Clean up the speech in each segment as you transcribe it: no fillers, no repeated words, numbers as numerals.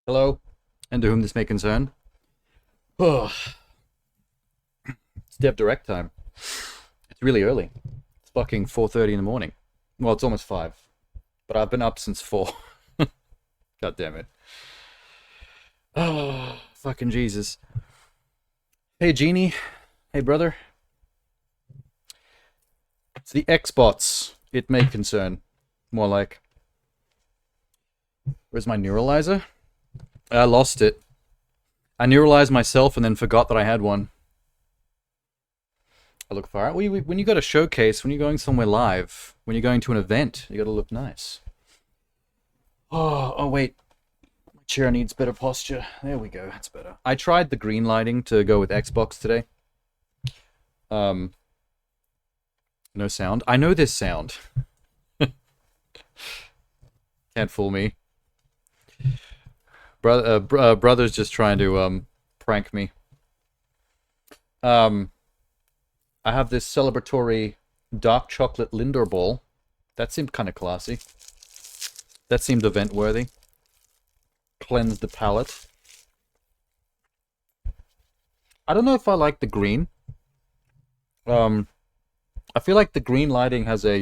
Hello, and to whom this may concern. Oh, it's Dev Direct time. It's really early. It's fucking 4:30 in the morning. Well, it's almost 5. But I've been up since 4. God damn it. Oh, fucking Jesus. Hey, Genie. Hey, brother. It's the Xbots it may concern. More like. Where's my neuralizer? I lost it. I neuralized myself and then forgot that I had one. I look far out. When you got a showcase, when you're going somewhere live, when you're going to an event, you gotta look nice. Oh, wait. My chair needs better posture. There we go. That's better. I tried the green lighting to go with Xbox today. No sound. I know this sound. Can't fool me. Brother's just trying to prank me. I have this celebratory dark chocolate Lindor ball. That seemed kind of classy. That seemed event worthy. Cleansed the palate. I don't know if I like the green. I feel like the green lighting has a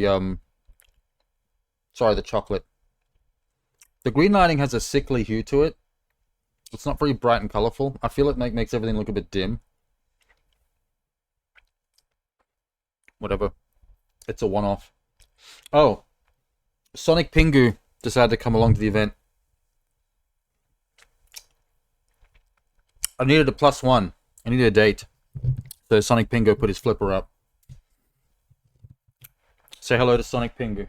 sorry, the chocolate. The green lighting has a sickly hue to it. It's not very bright and colorful. I feel it makes everything look a bit dim. Whatever. It's a one-off. Oh. Sonic Pingu decided to come along to the event. I needed a +1. I needed a date. So Sonic Pingu put his flipper up. Say hello to Sonic Pingu.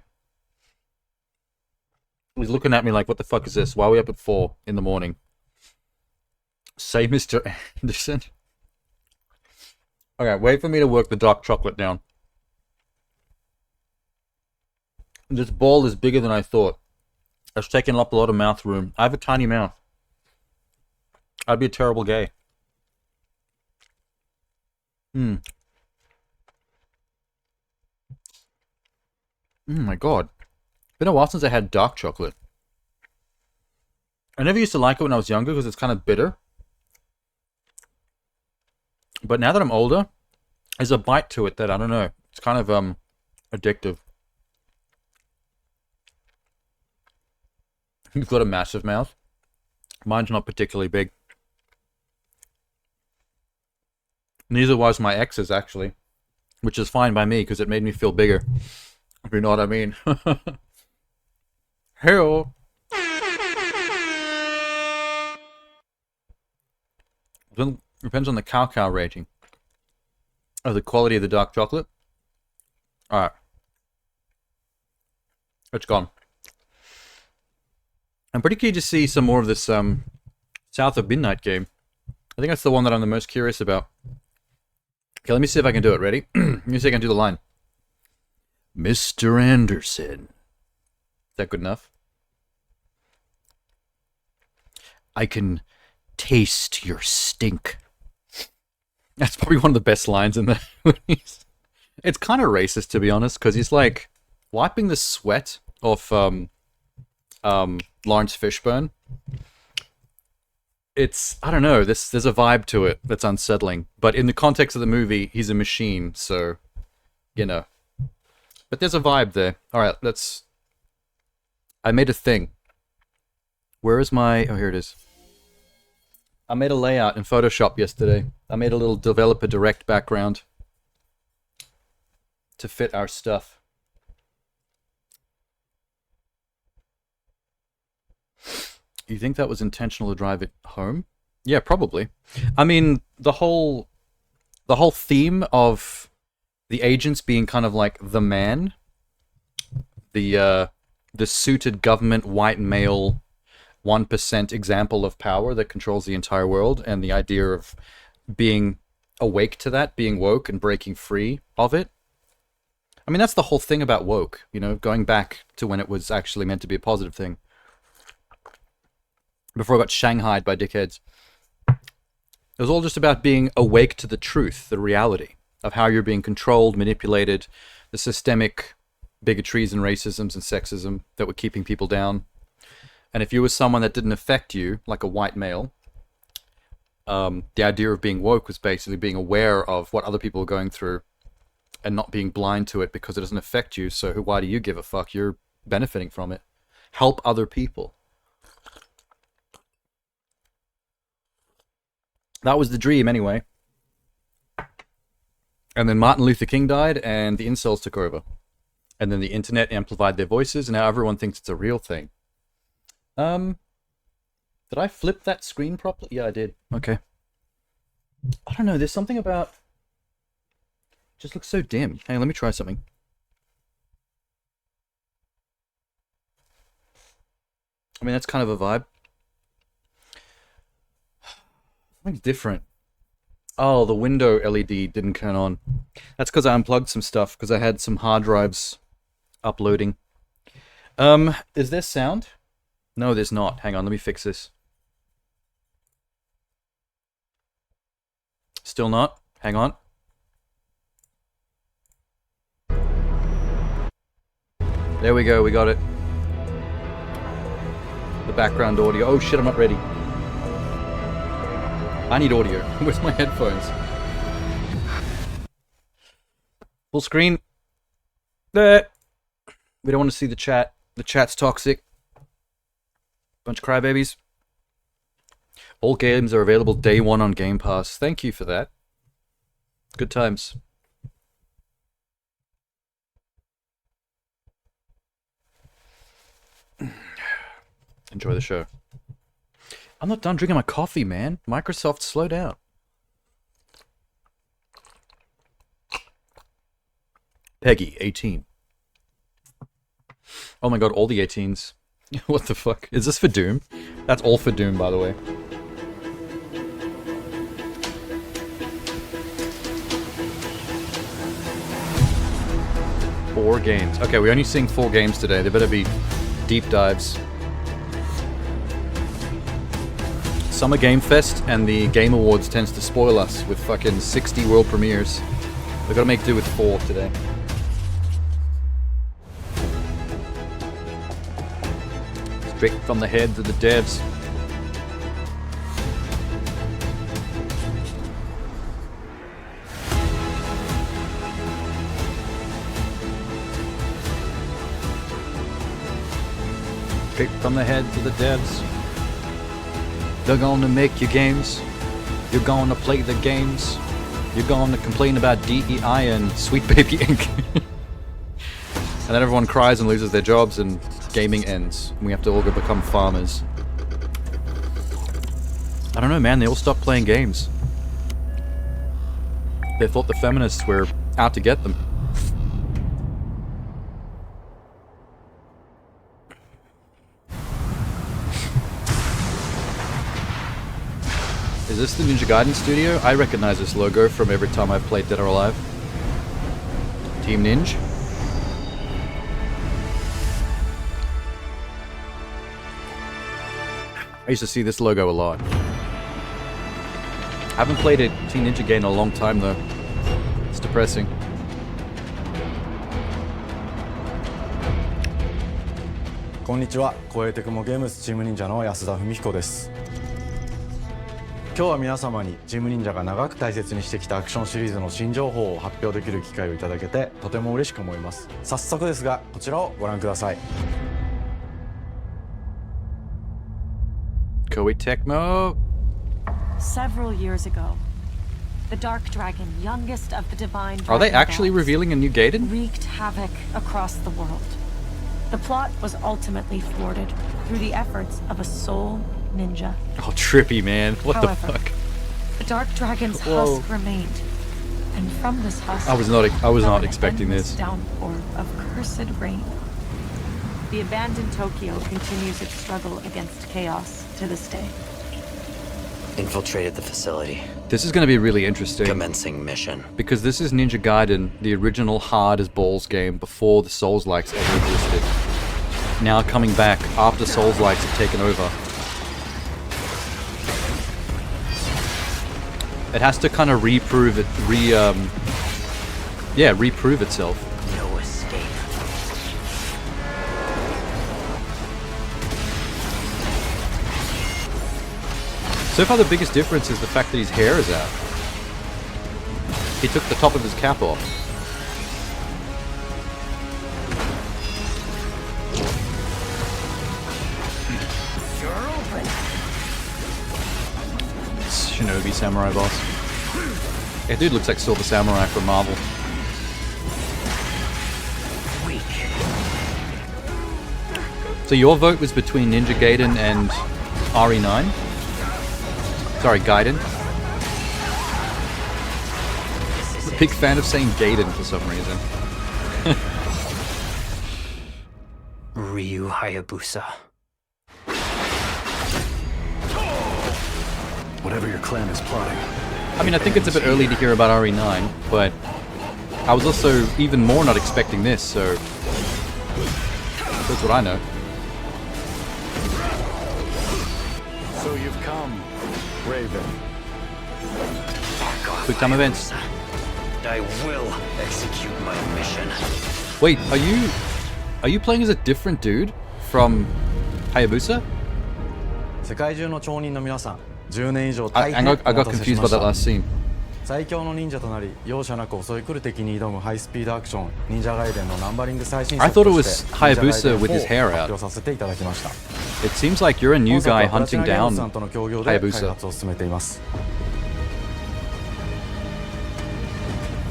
He's looking at me like, what the fuck is this? Why are we up at 4 in the morning? Say Mr. Anderson. Okay, wait for me to work the dark chocolate down. This ball is bigger than I thought. It's taking up a lot of mouth room. I have a tiny mouth. I'd be a terrible gay. Hmm. My god. Been a while since I had dark chocolate. I never used to like it when I was younger because it's kind of bitter. But now that I'm older, there's a bite to it that I don't know. It's kind of addictive. You've got a massive mouth. Mine's not particularly big. Neither was my ex's, actually. Which is fine by me, because it made me feel bigger. If you know what I mean. Hell. Depends on the cow rating. Oh, the quality of the dark chocolate? Alright. It's gone. I'm pretty keen to see some more of this South of Midnight game. I think that's the one that I'm the most curious about. Okay, let me see if I can do it. Ready? Let me see if I can do the line. Mr. Anderson. Is that good enough? I can taste your stink. That's probably one of the best lines in the movies. It's kind of racist, to be honest, because he's like wiping the sweat off Lawrence Fishburne. It's, I don't know, there's a vibe to it that's unsettling. But in the context of the movie, he's a machine, so, you know. But there's a vibe there. Alright, I made a thing. Where is my... Oh, here it is. I made a layout in Photoshop yesterday. I made a little developer direct background to fit our stuff. You think that was intentional to drive it home? Yeah, probably. I mean, the whole theme of the agents being kind of like the man, the suited government white male 1% example of power that controls the entire world, and the idea of being awake to that, being woke and breaking free of it. I mean, that's the whole thing about woke, you know, going back to when it was actually meant to be a positive thing. Before I got shanghaied by dickheads. It was all just about being awake to the truth, the reality of how you're being controlled, manipulated, the systemic bigotries and racisms and sexism that were keeping people down. And if you were someone that didn't affect you, like a white male, the idea of being woke was basically being aware of what other people are going through and not being blind to it because it doesn't affect you, so why do you give a fuck? You're benefiting from it. Help other people. That was the dream, anyway. And then Martin Luther King died, and the incels took over. And then the internet amplified their voices, and now everyone thinks it's a real thing. Did I flip that screen properly? Yeah, I did. Okay. I don't know, there's something about... It just looks so dim. Hey, let me try something. I mean, that's kind of a vibe. Something's different. Oh, the window LED didn't turn on. That's because I unplugged some stuff, because I had some hard drives uploading. Is there sound? No, there's not. Hang on, let me fix this. Still not? Hang on. There we go, we got it. The background audio. Oh shit, I'm not ready. I need audio. Where's my headphones? Full screen. There. We don't want to see the chat. The chat's toxic. Bunch of crybabies. All games are available day one on Game Pass. Thank you for that. Good times. Enjoy the show. I'm not done drinking my coffee, man. Microsoft, slow down. Peggy, 18. Oh my god, all the 18s. What the fuck? Is this for Doom? That's all for Doom, by the way. 4 games. Okay, we're only seeing 4 games today. There better be deep dives. Summer Game Fest and the Game Awards tends to spoil us with fucking 60 world premieres. We've got to make do with 4 today. Straight from the heads of the devs. Straight from the heads of the devs. They're gonna make your games. You're gonna play the games. You're gonna complain about DEI and Sweet Baby Inc. And then everyone cries and loses their jobs and gaming ends. And we have to all go become farmers. I don't know, man. They all stopped playing games. They thought the feminists were out to get them. Is this the Ninja Gaiden studio? I recognize this logo from every time I've played Dead or Alive. Team Ninja. I used to see this logo a lot. I haven't played a Team Ninja game in a long time though. It's depressing. Konnichiwa, 超えてくもゲームスチーム忍者の安田文彦です。今日は皆様にチーム忍者が長く大切にしてきたアクションシリーズの新情報を発表できる機会をいただけてとても嬉しく思います。早速ですがこちらをご覧ください。Koei Tecmo. Several years ago, the Dark Dragon, youngest of the divine dragon Are they actually gods, revealing a new Gaiden? wreaked havoc across the world. The plot was ultimately thwarted through the efforts of a sole ninja. Oh, trippy, man. What However, the fuck? The Dark Dragon's Whoa. husk remained, and from this husk, I was not an expecting endless this. downpour of cursed rain. The abandoned Tokyo continues its struggle against chaos to this day. Infiltrated the facility. This is going to be really interesting. Commencing mission. Because this is Ninja Gaiden, the original hard as balls game before the Souls-likes ever existed. Now coming back after Souls-likes have taken over. It has to kind of reprove itself. No escape. So far the biggest difference is the fact that his hair is out. He took the top of his cap off. Shinobi Samurai boss. That dude looks like Silver Samurai from Marvel. Weak. So your vote was between Ninja Gaiden and RE9? Sorry, Gaiden. I'm a big fan of saying Gaiden for some reason. Ryu Hayabusa. Whatever your clan is plotting. I mean, I think it's a bit early to hear about RE9, but I was also even more not expecting this, so that's what I know. So you've come, Raven. Quick time events. I will execute my mission. Wait, are you playing as a different dude from Hayabusa? 世界中の町人の皆さん、10年以上 I 大変お got 待たせし confused ま by し that た。 last scene. 最強の忍者となり容赦なく襲い来る敵に挑むハイスピードアクション忍者ガイデンのナンバリング最新 I 作 thought it と was して Hayabusa with his hair 発 out. 表させていただきました。 It seems like you're a new 本作は guy プラチ hunting ナゲーム down ズさんとの協業で開 Hayabusa. 発を進めています。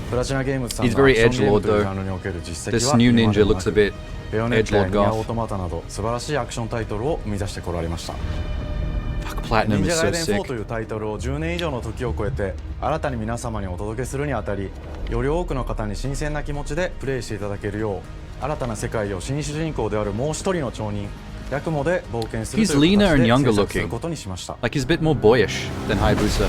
プラチナゲームズさん He's のア very クションゲーム edgelord という though. ジャンルにおける実績 This は new 今まで ninja もな looks a く bit ベヨネットや edgelord ニア goth. オートマタなど素晴らしいアクションタイトルを生み出してこられました。 Fuck, 忍 Platinum 者 is ガ so イデン sick. 4というタイトルを10年以上の時を超えて新たに皆様にお届けするにあたりより多くの方に新鮮な気持ちでプレイしていただけるよう新たな世界を新主人公であるもう一人の町人ヤクモで冒険する He's という leaner 形 and で younger 制作する looking. ことにしました。 Like he's a bit more boyish than Hayabusa.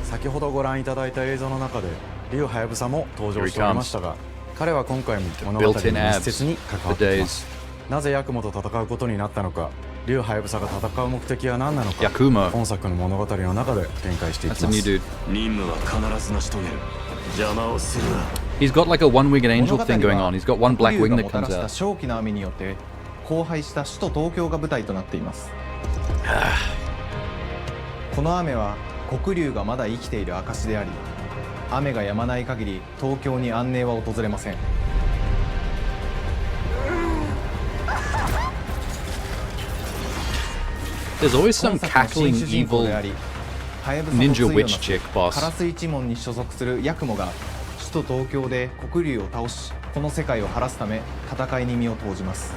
先ほどご覧いただいた映像の中でリュウハヤブサも登場しておりましたが彼は今回も物語に Built-in 密 abs 接に関わ for っていま days. す。なぜヤクモと戦うことになったのか、竜ハヤブサが戦う目的は何なのか、 Yakumo. 本作の物語の中で展開してい That's き a ま new す。 dude. 任務は必ず成し遂げる。邪魔をするな。 He's got like a one-winged angel 物語 thing going on. He's got one は black 黒竜 wing が that もた comes らした out. 正気の雨によって荒廃した首都東京が舞台となっていますこの雨は黒竜がまだ生きている証であり雨が止まない限り東京に安寧は訪れません There's always 今 some 作の新 cackling 主人公 evil でありハヤブサ ninja と対を witch なす chick カ boss. ラス一門に所属するヤクモが首都東京で黒竜を倒しこの世界を晴らすため戦いに身を投じます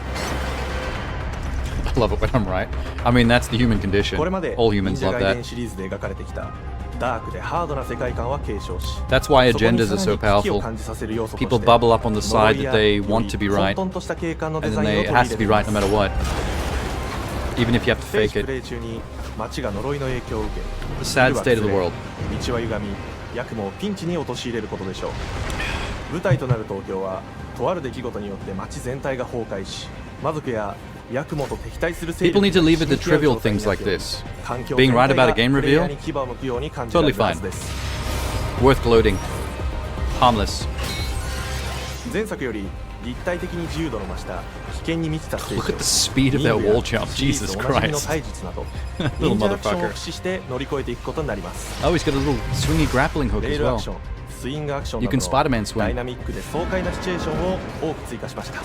I love it when I'm right. I mean, that's the human condition. これまで All 忍 humans 者 love 外伝 that. シリーズで描かれてきたダークでハードな世界観は継承し That's why そこに agendas さ are ら so に危機を powerful. 感じさせる要素として People bubble up on the 呪 side い that や they より want to be right, 混沌とした景観のデ and ザ then インを they, it 取り has 入 to れ be てい right ま no す matter what. Even if you have to 聖 fake 地 it. プレイ中に街が呪いの影響を受け The sad state of the world. 道は歪みヤクモをピンチに陥れることでしょう舞台となる東京はとある出来事によって街全体が崩壊し魔族やヤクモと敵対する勢 People 力 need to が leave it to 刺激合う trivial 状態に things なっ like ており this. 環境 Being right 全体 about a が game プレイヤー reveal? に牙を向くように感じられ Totally るは fine. ずです Worth gloating. Harmless. 前作より立体的に自由度の増した危険に満ちたステー Look ジ at the speed of that 忍具や wall jump. シリーズ Jesus おなじみの Christ. 体術など Little 忍者アクションを motherfucker. 駆使して乗り越えていくことになります Oh, he's got a little swingy grappling hook レ as ールア well. クションスイングアクション You など can の Spider-Man swing. ダイナミックで爽快なシチュエーションを多く追加しました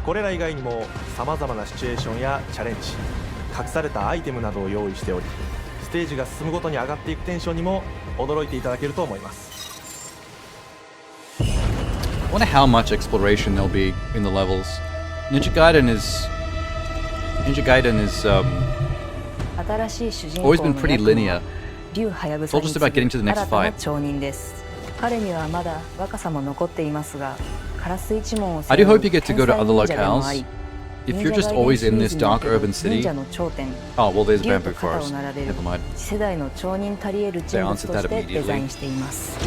これら以外にもさまざまなシチュエーションやチャレンジ隠されたアイテムなどを用意しておりステージが進むごとに上がっていくテンションにも驚いていただけると思います I wonder how much exploration there'll be in the levels. Ninja Gaiden is新しい主人 always 公 been の pretty ヤクモ linear. は竜ハヤブ It's サ all に just 次 about ぐ getting to the next 新たな fight. 町人です彼にはまだ若さも残っていますがカラス一門を I do hope you get to go to 天才 other 忍者でもあ locales. り If you're just always in this dark urban 忍 city, 者の頂点 oh well, there's 竜 Bamboo と肩を Forest. 並べる Never mind. 次世代の町人たり得る人物とし They answered that て immediately. デザインしています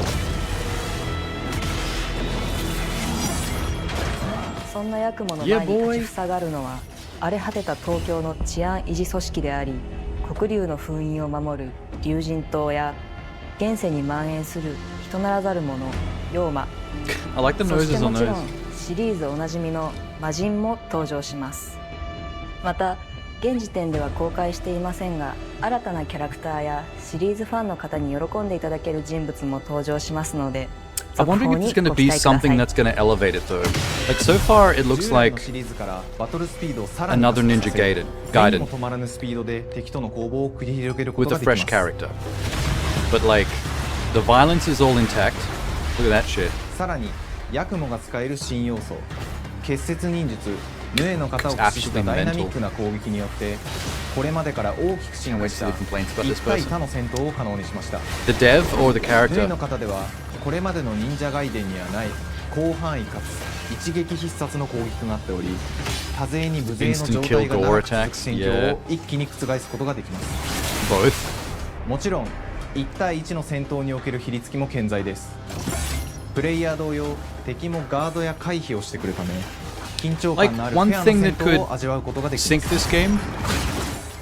そんなヤクモの前 Yeah, に boy. 立ちふさがるのは荒れ果てた東京の治安維持組織であり黒竜の封印を守る竜神島や現世に蔓延する人ならざる者妖魔 I like the そして noses も on ちろん those. シリーズおなじみの魔人も登場しますまた現時点では公開していませんが新たなキャラクターやシリーズファンの方に喜んでいただける人物も登場しますので I'm 続 wondering 報 if に there's ご going to 期 be 待くださ something い that's going to elevate it though. Like so far, it looks 従来 like のシリーズからバトルスピードをさらに another 加速 Ninja させ Gaiden. 目にも Gaiden 止まらぬスピードで敵との攻防を繰り広げるこ with と a ができ fresh ます character. But like, the violence is all intact. Look at that shit. さらにヤクモが使える新要素結節忍術ヌエの型を駆使したダイナミックな攻撃によってこれまでから大きく進化した Wait till he complains about this 一対 person. 他の戦闘を可能にしました The dev or the ヌエ character? の型ではこれまでの忍者外伝にはない広範囲かつ一撃必殺の攻撃となっており多勢に無勢の状態が長く続く戦況を一気に覆すことができます Both. もちろん1対1の戦闘における比率きも健在ですプレイヤー同様敵もガードや回避をしてくるため緊張感のあるフ Like, ェア one な thing 戦 that 闘を味わうことができ Sync ます this game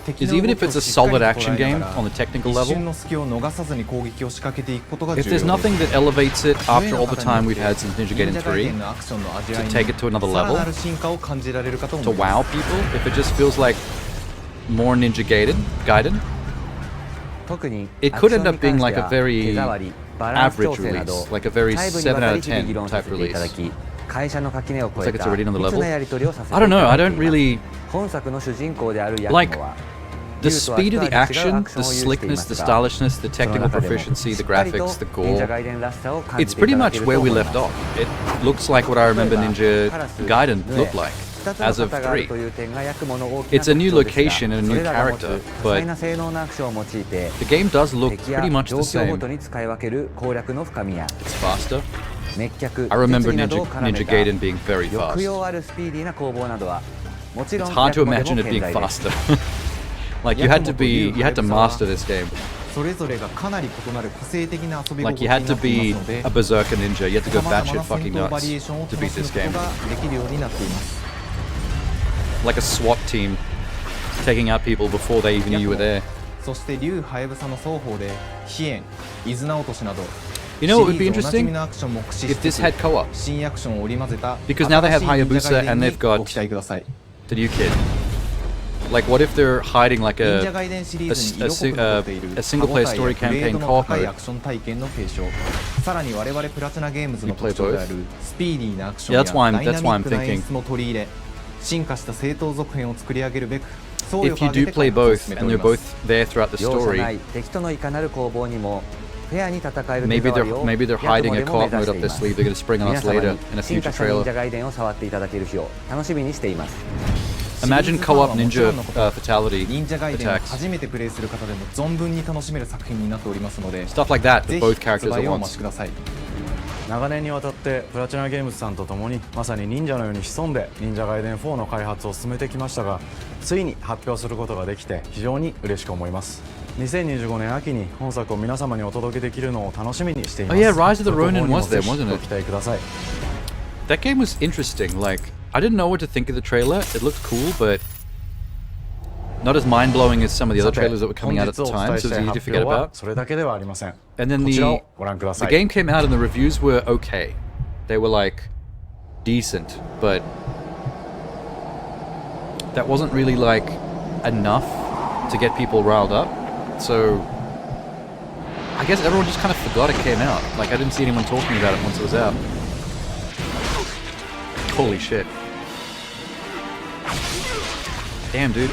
敵 is の even 動 if きを it's a しっか solid り action 捉え game ながら on the technical 一 level. 瞬の隙を逃さずに攻撃を仕掛けていくことが重 If 要 there's です nothing that elevates it ヌエ after の all the 型 time に we've had since Ninja 忍 Gaiden 者外 3伝のアクションの味わい to に take it to another さら level なる進化を感じられるかと to 思います wow people, if it just feels like more Ninja Gaiden, 特に it could end up being like a very average release, like a very 7 out of 10 type release. 会社の垣根を越 It's え like it's た already on the 密 level. なやり取りをさせてい I た don't だ know, い I てい don't ます really 本作の主人公であるヤク like モは the speed of the action, the slickness, the stylishness, the technical proficiency, the graphics, the gore. It's pretty much where we left off. It looks like what I remember Ninja Gaiden looked like as of 3. It's a new location and a new character, but the game does look pretty much the same. It's faster. I remember Ninja Gaiden being very fast. It's hard to imagine it being faster. Like you had to master this game. それぞれがかなり異なる個性的な遊び心 Like 地 you に had な to ってい be ますので a berserker ninja. You had to go 様々な batshit 戦 fucking 闘バリエー nuts ションを to 楽 beat しむ this こと game. ができるようになっています Like a SWAT team taking out people before they even knew you were there. そして竜はやぶさの双方で飛燕、伊豆直落としなど You know what would be シリーズおなじみ interesting? のアクションも駆使し If つ this つ had co-op. 新アクションを織り交ぜた Because now they have 新しい忍者 Hayabusa ガイデン and に they've got ご期待ください the new kid. Like, what if they're hiding like 忍者 a ガイデンシリーズに a 色濃く残っている a single player 歯応えや story グレー campaign ドの co-op 高い mode? アクション体験の継承さらに我々プラチナゲームズの You play 特徴であるスピーディーなアクションや Yeah, that's why I'm- ダイナミ that's why I'm ックな演 thinking. 出も取り入れ進化した正当続編を作り上げるべく総 If 力 you を挙 do げて play 開発を both 進めて and おり they're ます both there throughout the 容赦な story, い敵とのいかなる攻防にもフェアに戦える手 maybe 触りを they're ヤク hiding モ a でも co-op 目 mode 指 up して their います sleeve. They're going to spring on 皆 us 様 later に in a 進 future 化した忍 trailer. 者ガイデンを触っていただける日を楽しみにしています Imagine シリーズファンは co-op もちろ ninja んのこと fatality 忍者ガイデンを attacks. 初めてプレイする方でも存分に楽しめる作品になっておりますので Stuff like that ぜ with ひ both 発 characters 売 at をお待ち once. ください長年にわたってプラチナゲームズさんと共にまさに忍者のように潜んで忍者ガイデン4の開発を進めてきましたがついに発表することができて非常に嬉しく思います2025年秋に本作を皆様にお届けできるのを楽しみにしています Oh yeah, Rise of the そこに Ronin も was there, ぜひ wasn't it? ご期待ください That game was interesting. Like, I didn't know what to think of the trailer. It looked cool, but not as mind-blowing as some of the other さて trailers that were coming out at the 本日お time, 伝え so し it た was い easy to 発 forget 表は about. それだけではありません And then こちらをご覧くだ the さい game came out and the reviews were okay. They were like decent, but that wasn't really like enough to get people riled up. So I guess everyone just kind of forgot it came out. Like I didn't see anyone talking about it once it was out. Holy shit. Damn, dude.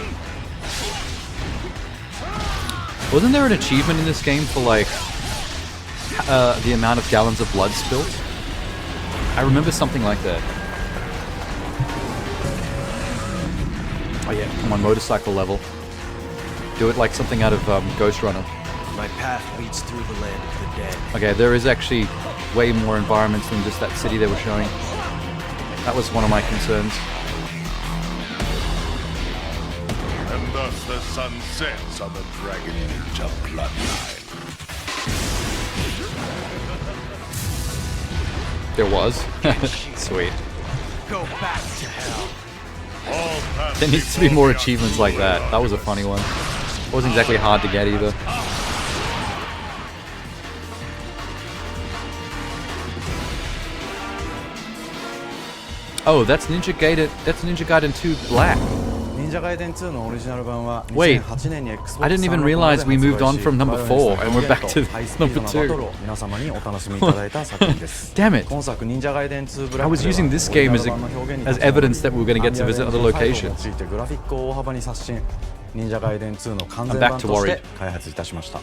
Wasn't there an achievement in this game for like the amount of gallons of blood spilled? I remember something like that. Oh yeah, come on, motorcycle level. Do it like something out of Ghost Runner. My path leads through the land of the dead. Okay, there is actually way more environments than just that city they were showing. That was one of my concerns. And thus the sun sets on the Dragon Ninja bloodline. There was. Sweet. Go back to hell. All paths There needs to be more achievements like that. That was a funny one. It wasn't exactly hard to get either. Oh, that's Ninja Gaiden 2 Black. 忍者ガイデン2のオリジナル版は Wait, 2008年に Xbox I didn't even 360 realize we moved on で発売し from number 4 and we're back to ハイスピード number な 2. バトルを皆様にお楽しみいただいた作品です Damn it. 今作忍者ガイデン2ブラ I ック was using this game as evidence that we were going to get to visit other を locations. 用いてグラフィックを大幅に刷新忍者ガイデン2の完全 I'm back 版 to とし worried. て開発いたしました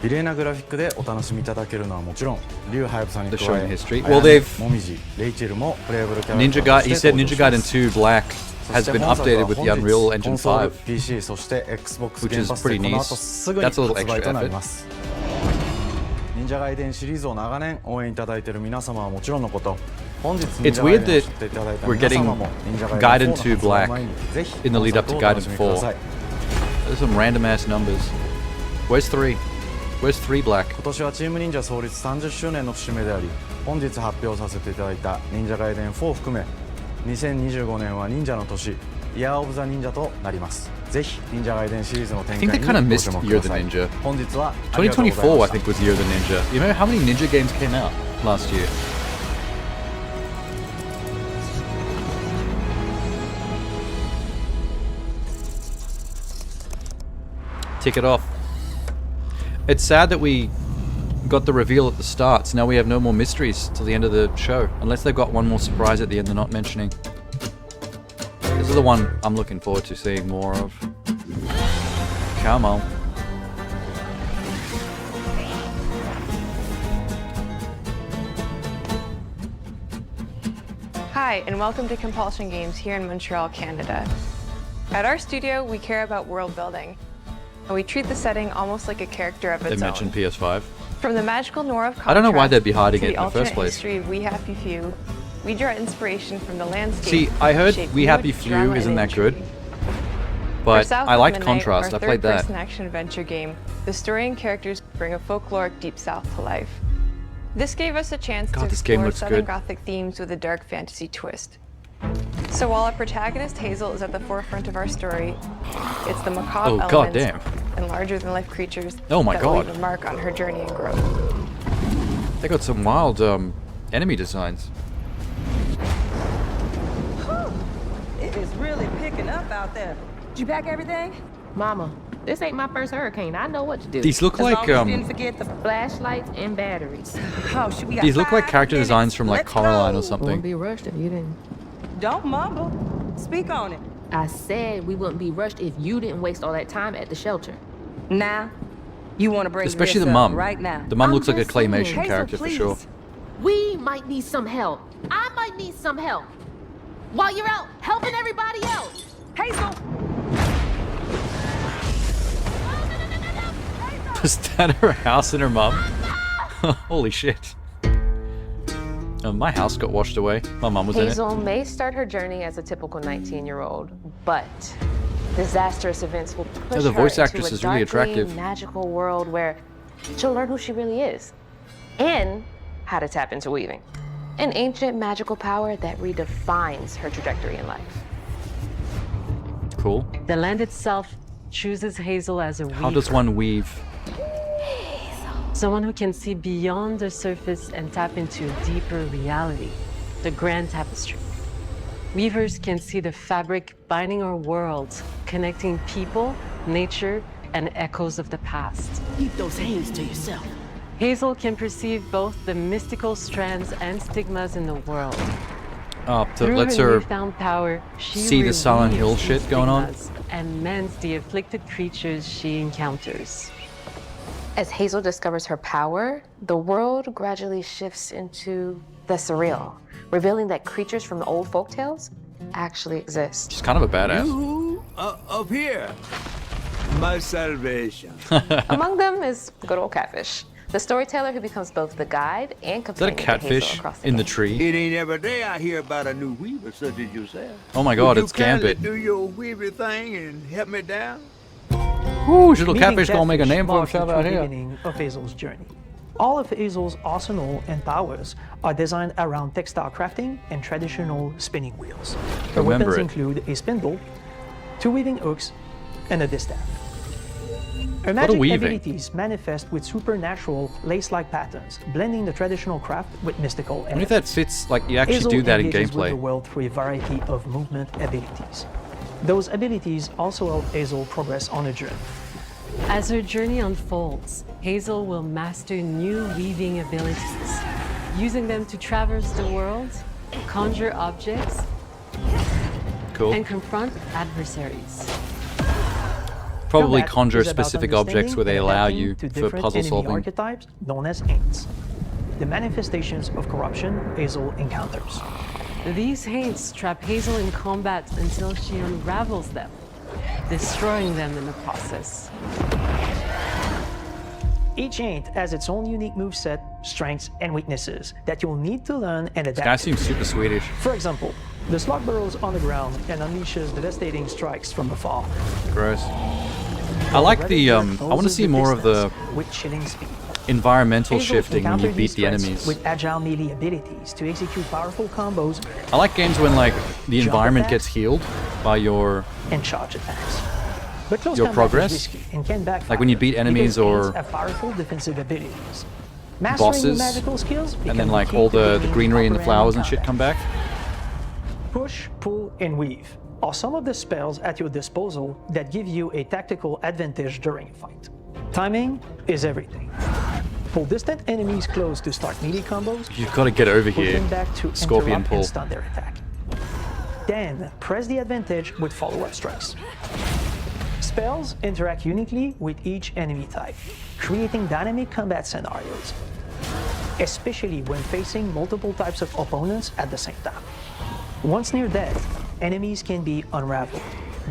美麗なグラフィックでお楽しみいただけるのはもちろん竜ハヤブさんに The 加 showing え history. 綾 Well, 音 they've もみじレイチェルもプレイブルキャラクタ Ninja ー Gaiden. と He して said 登 Ninja 場します Gaiden 2 Black そ has して been 本作は updated with 本 the 日 Unreal Engine コンソール 5, PC そして Xbox which 原 is 発で pretty この nice. 後すぐに That's a little 発売 extra となり effort. ます忍者ガイデンシリーズを長年応援いただいている皆様はもちろんのこと本日忍 It's 者ガイ weird デンを that 知っていただいた we're 皆 getting 様も忍者ガイデン Gaiden 4 2の発売 Black 前にぜひ in the lead up to 本作をお楽 Gaiden しみください There's some random ass numbers. Where's 3? Where's 3 Black? 今年はチーム忍者創立30周年の節目であり本日発表させていただいた忍者ガイデン4を含め2025年は忍者の年イヤーオブザ忍者となりますぜひ忍者ガイデンシリーズの展 I 開 think に they kind of ご missed 注目く Year だ of the さい Ninja. 本日はありがとうございました 2024, I think, was Year of the Ninja. You know how many Ninja games came out last year? Tick it off. It's sad that we got the reveal at the start, so now we have no more mysteries till the end of the show. Unless they've got one more surprise at the end they're not mentioning. This is the one I'm looking forward to seeing more of. Come on. Hi, and welcome to Compulsion Games here in Montreal, Canada. At our studio, we care about world building, and we treat the setting almost like a character of They its own. mentioned PS5. From the magical noir of I don't know why contrast they'd be hiding to it the in the first alternate place. history of We Happy Few, we draw inspiration from the landscape. See, I heard shaped We mood, Happy Few drama, isn't and that good. intrigue. But South I of liked Midnight, Contrast. our I played that. third-person action-adventure game, the story and characters bring a folkloric Deep South to life. This gave us a chance to this game explore looks Southern good. Gothic themes with a dark fantasy twist. So while our protagonist Hazel is at the forefront of our story, it's the macabre elements and larger-than-life creatures Oh my that God. will leave a mark on her journey and growth. They got some wild enemy designs. It is really picking up out there. Did you pack everything? Mama, this ain't my first hurricane. I know what to do. These look like As long as you didn't forget the flashlights and batteries. Oh, should we have these look like 5 character minutes? designs from like Let's Coraline go. or something. Wouldn't be rushed if you didn't. Don't mumble. Speak on it. I said we wouldn't be rushed if you didn't waste all that time at the shelter. Now, you want to bring Especially this the up mum. right now. The mum I'm looks like a just saying. claymation Hazel, character for sure. please. We might need some help. I might need some help. While you're out helping everybody else. Hazel! Was that her house and her mum? Holy shit. My house got washed away. My mum was Hazel may start her journey as a typical 19-year-old, but disastrous events will push the voice her actress into a is really darkly attractive. magical world where she'll learn who she really is and how to tap into weaving, an ancient magical power that redefines her trajectory in life. in it. Cool. The land itself chooses Hazel as a weaver. How does one weave? Someone who can see beyond the surface and tap into a deeper reality, the grand tapestry. Weavers can see the fabric binding our worlds, connecting people, nature, and echoes of the past. Keep those hands to yourself. Hazel can perceive both the mystical strands and stigmas in the world. Through lets her newfound power, she see the Silent Hill reweaves shit these going on. stigmas and mends the afflicted creatures she encounters. As Hazel discovers her power, the world gradually shifts into the surreal, revealing that creatures from the old folktales actually exist. She's kind of a badass. You up here, my salvation. Among them is good old Catfish, the storyteller who becomes both the guide and Is that a companion to Hazel catfish across the in the game. tree? It ain't every day I hear about a new weaver such as yourself. Oh my god, Would it's you kindly Gambit. do your weaver thing and help me down? Ooh, little Meeting catfish gonna make a name for marks the himself out true here. beginning of Hazel's journey. All of Hazel's arsenal and powers are designed around textile crafting and traditional spinning wheels. Her Remember weapons it. include a spindle, 2 weaving hooks, and a distaff. Her What a magic weaving. abilities manifest with supernatural lace-like patterns, blending the traditional craft with mystical I wonder if that elements. fits, like, you actually Hazel do that in engages with the gameplay. world through a variety of movement abilities. Those abilities also help Hazel progress on her journey. As her journey unfolds, Hazel will master new weaving abilities, using them to traverse the world, conjure objects, Cool. and confront adversaries. Probably Combat conjure is about specific objects where they understanding and allow adapting you to for different puzzle enemy solving. archetypes known as aints, the manifestations of corruption Hazel encounters. These haints trap Hazel in combat until she unravels them, destroying them in the process. Each aint has its own unique moveset, strengths, and weaknesses that you'll need to learn and This adapt guy to. seems super Swedish. For example, the slug burrows on the ground and unleashes devastating strikes from afar. Gross. I like the, I want to see more of the with chilling speed. environmental Hazel shifting when you encountered beat these the threats enemies. with agile melee abilities to execute powerful combos I like games when, like, the Jump environment attacks. gets healed by your and charge attacks. But close Your combat is progress? risky and can backfire Like when you beat enemies because or aints have powerful defensive abilities. Mastering your bosses, magical skills and then become like key all to the winning greenery and the upper flowers end and shit come back. Push, pull, and weave are some of the spells at your disposal that give you a tactical advantage during a fight. Timing is everything. Pull distant enemies close to start melee combos. You've got to get over Pull here. them back to Scorpion interrupt pull. and stun their attack. Then press the advantage with follow-up strikes. Spells interact uniquely with each enemy type, creating dynamic combat scenarios, especially when facing multiple types of opponents at the same time. Once near death, enemies can be unraveled,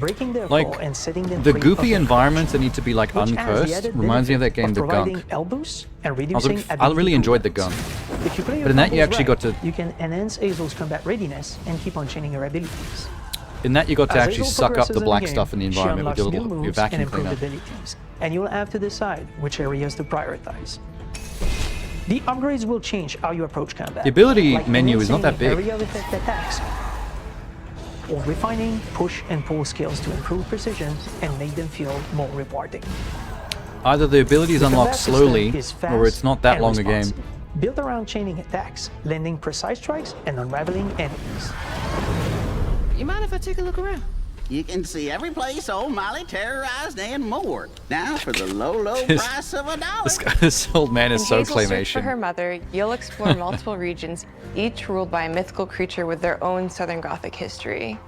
breaking their Like, fall and setting them the free goofy of their environments that need to be like which has the uncursed added reminds me of that benefit game, The providing Gunk. L boosts and I reducing really ability enjoyed The cooldowns. Gunk. If you play your But in that you combos actually right, got to you can enhance Hazel's combat readiness and keep on chaining her abilities. In that, you got to As actually Hazel suck up progresses the in black game, stuff in the she environment with unlocks your new little moves vacuum and improved cleaner. abilities, and you'll have to decide which areas to prioritize. The upgrades will change how you approach combat. The ability like menu is not that enhancing big. area of effect attacks, or refining push and pull skills to improve precision and make them feel more rewarding. Either the abilities The unlock combat system slowly, is fast or it's not that and long a game. responsive, built around chaining attacks, landing precise strikes, and unraveling enemies. You mind if I take a look around? You can see every place old Molly terrorized and more. Now for the low This- price of $1. This old man is In so Hazel's search for claymation. her mother, you'll explore multiple regions, each ruled by a mythical creature with their own Southern Gothic history.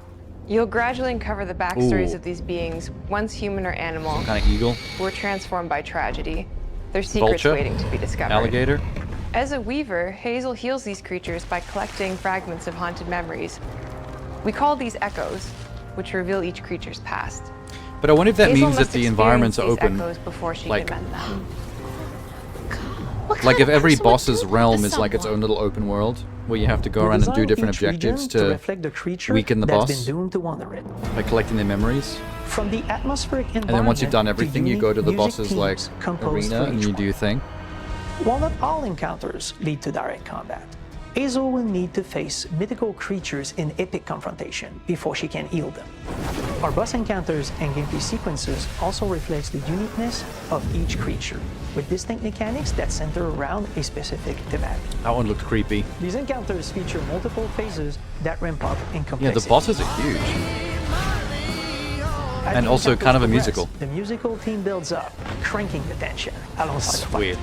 You'll gradually uncover the backstories Ooh. of these beings, once human or animal, Some kind of eagle, who were transformed by tragedy. Their secrets vulture, waiting to be discovered. alligator. As a weaver, Hazel heals these creatures by collecting fragments of haunted memories. We call these echoes, which reveal each creature's past. But I wonder if that Hazel means that must the environments are experience open. these echoes before she like- can mend them. Like if every boss's realm is like its own little open world, where you have to go around and do different objectives to reflect the creature weaken the that's boss been doomed to wander it. by collecting their memories. From the atmospheric environment, And then once you've done everything, you go to the unique boss's music like themes composed arena for and each you do your thing. While not all encounters lead to direct combat, Hazel will need to face mythical creatures in epic confrontation before she can heal them. Our boss encounters and gameplay sequences also reflects the uniqueness of each creature, with distinct mechanics that center around a specific thematic. That one looked creepy. These encounters feature multiple phases that ramp up in complexity. Yeah, the bosses are huge. As And the also encounters kind of a progress, musical. The musical theme builds up, cranking the tension alongside the fight. Sweet.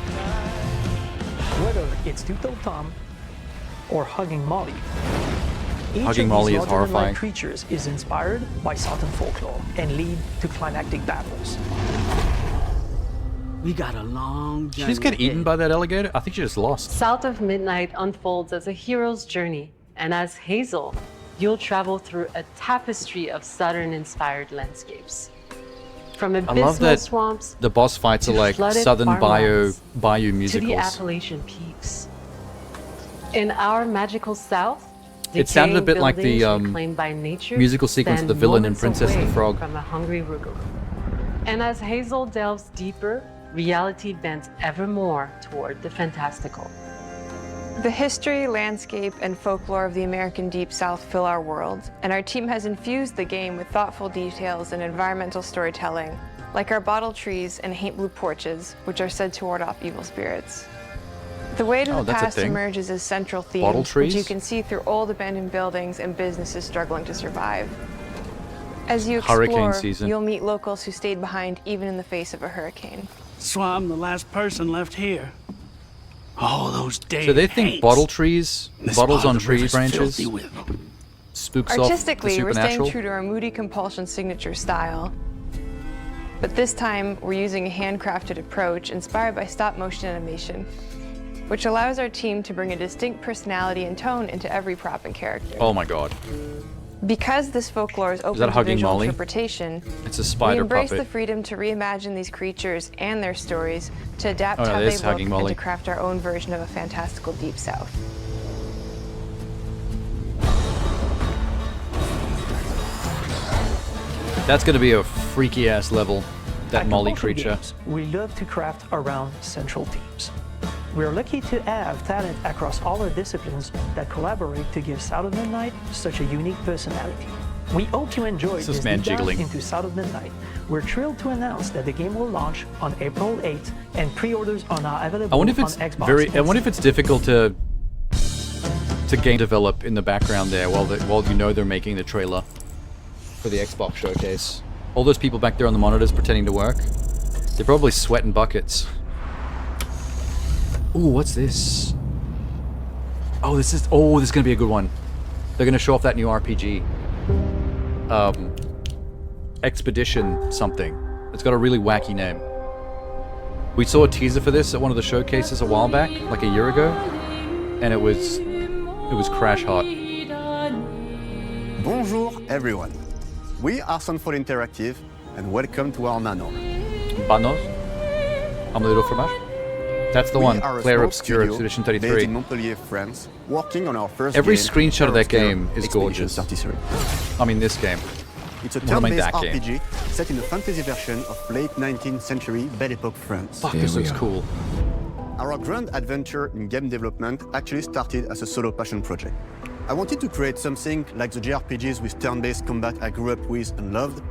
Whether it's Two-Toed Tom or Hugging Molly, each Hugging of Molly these is larger-than-life horrifying. creatures is inspired by Southern folklore and lead to climactic battles. We got a long Did she journey. just get eaten by that alligator? I think she just lost. South of Midnight unfolds as a hero's journey, and as Hazel, you'll travel through a tapestry of Southern-inspired landscapes. From I abysmal love that swamps the boss fights are to like flooded southern farmlands, bayou to the musicals. Appalachian peaks. In our magical South, It sounded a decaying bit like the, buildings reclaimed by nature musical sequence of stand The Villain in moments Princess and the away Frog. From a hungry Rugal. And as Hazel delves deeper, reality bends ever more toward the fantastical. The history, landscape, and folklore of the American Deep South fill our world, and our team has infused the game with thoughtful details and environmental storytelling, like our bottle trees and haint blue porches, which are said to ward off evil spirits. The way to Oh, the that's a past thing. emerges as central theme, Bottle which trees? you can see through old abandoned buildings and businesses struggling to survive. As you Hurricane explore, season. you'll meet locals who stayed behind even in the face of a hurricane. So I'm the last person left here. All those days. So they think bottle trees, bottles on tree branches, Filthy with them. spooks off the Artistically, we're staying supernatural. true to our moody compulsion signature style. But this time, we're using a handcrafted approach inspired by stop-motion animation, which allows our team to bring a distinct personality and tone into every prop and character. Oh my god. Because this folklore is open that to Hugging visual Molly? interpretation, It's a we spider embrace puppet. the freedom to reimagine these creatures and their stories, to adapt Oh, no, how it they is look, Hugging and Molly. to craft our own version of a fantastical Deep South. That's gonna be a freaky ass level, that At Molly Compulsion creature. Games, we love to craft around central teams. We're lucky to have talent across all our disciplines that collaborate to give South of Midnight such a unique personality. We hope you enjoyed This this is man deep dive jiggling. into South of Midnight. We're thrilled to announce that the game will launch on April 8th, and pre-orders are now available I wonder if it's on Xbox. very. I and wonder if it's difficult to game develop in the background there while you know they're making the trailer for the Xbox showcase. All those people back there on the monitors pretending to work, they're probably sweating buckets. Ooh, what's this? Oh, this is gonna be a good one. They're gonna show off that new RPG. Expedition something. It's got a really wacky name. We saw a teaser for this at one of the showcases a while back, like a year ago, and it was crash hot. Bonjour everyone. We are Sunfall Interactive and welcome to our Nano. Banos? Omelette au fromage? That's the We one, are a Claire small Obscure, studio Expedition based 33. in Montpellier, France, working on our first Every game, screenshot of that Claire game is Obscure gorgeous. Expedition 33. I mean, this game. It's a What am I, turn-based that game? RPG set in a fantasy version of late 19th century Belle Epoque France. Fuck, this looks cool. Our grand adventure in game development actually started as a solo passion project. I wanted to create something like the JRPGs with turn-based combat I grew up with and loved,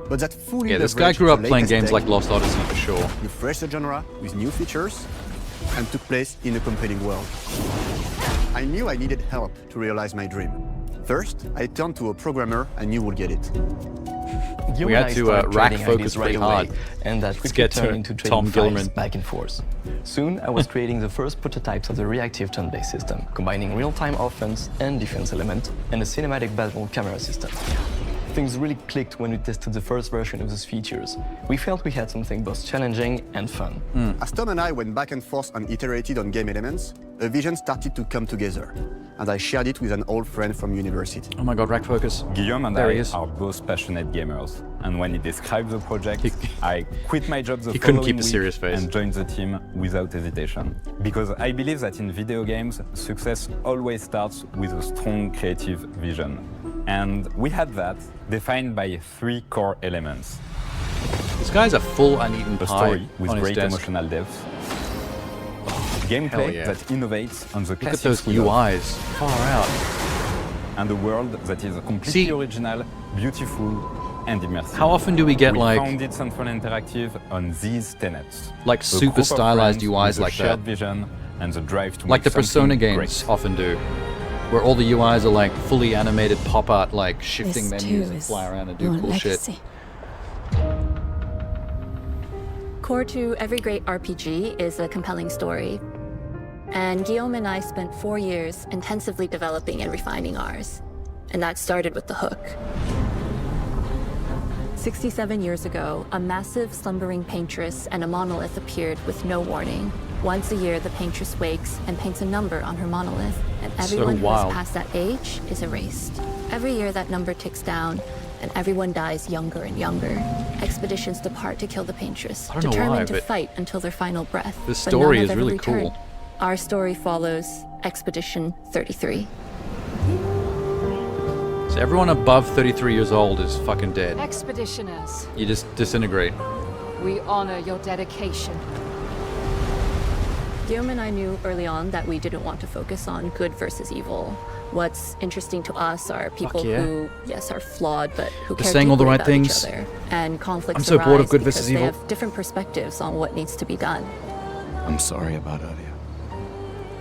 but that fully Yeah, this guy leveraged grew up the playing latest games tech, like Lost Odyssey for sure. refreshed the genre with new features, and took place in a compelling world. I knew I needed help to realize my dream. First, I turned to a programmer I knew would get it. We had to rack focus pretty hard and that to quickly get turned to into Tom trading Gilman. files back and forth. Soon, I was creating the first prototypes of the reactive turn-based system, combining real-time offense and defense element, and a cinematic battle camera system. Things really clicked when we tested the first version of those features. We felt we had something both challenging and fun. As Tom and I went back and forth and iterated on game elements, a vision started to come together, and I shared it with an old friend from university. Oh my god, rack focus. Guillaume and There I he is. are both passionate gamers, and when he described the project, I quit my job the He couldn't following keep a week serious face. and joined the team without hesitation. Because I believe that in video games, success always starts with a strong creative vision. And we had that, defined by 3 core elements. This guy's a full uneaten A pie story with on his great desk. emotional depth. hell Gameplay yeah. that innovates on the Look classic at those school of- UIs. Far out. And a world that is completely original, beautiful, and immersive. How often do we get, we like- founded Central Interactive on these tenets. Like A super group of stylized friends UIs with a like shared that. vision and the drive to Like make the Persona something games great. often do. Where all the UIs are like fully animated pop art, like shifting This menus too and is fly around and do your cool legacy. Core to every great RPG is a compelling story. And Guillaume and I spent 4 years intensively developing and refining ours. And that started with the hook. 67 years ago, a massive slumbering paintress and a monolith appeared with no warning. Once a year, the paintress wakes and paints a number on her monolith, and everyone who wild. is past that age is erased. Every year, that number ticks down, and everyone dies younger and younger. Expeditions depart to kill the paintress, I don't know determined why, to but fight until their final breath. the but story none is have ever really returned. cool. Our story follows Expedition 33. So everyone above 33 years old is fucking dead. Expeditioners, You just disintegrate. we honor your dedication. Guillaume and I knew early on that we didn't want to focus on good versus evil. What's interesting to us are people yeah. who, yes, are flawed, but who They're care saying all the deeply right about things. each other. And conflicts I'm so bored of arise good versus because they evil. have different perspectives on what needs to be done. I'm sorry about earlier.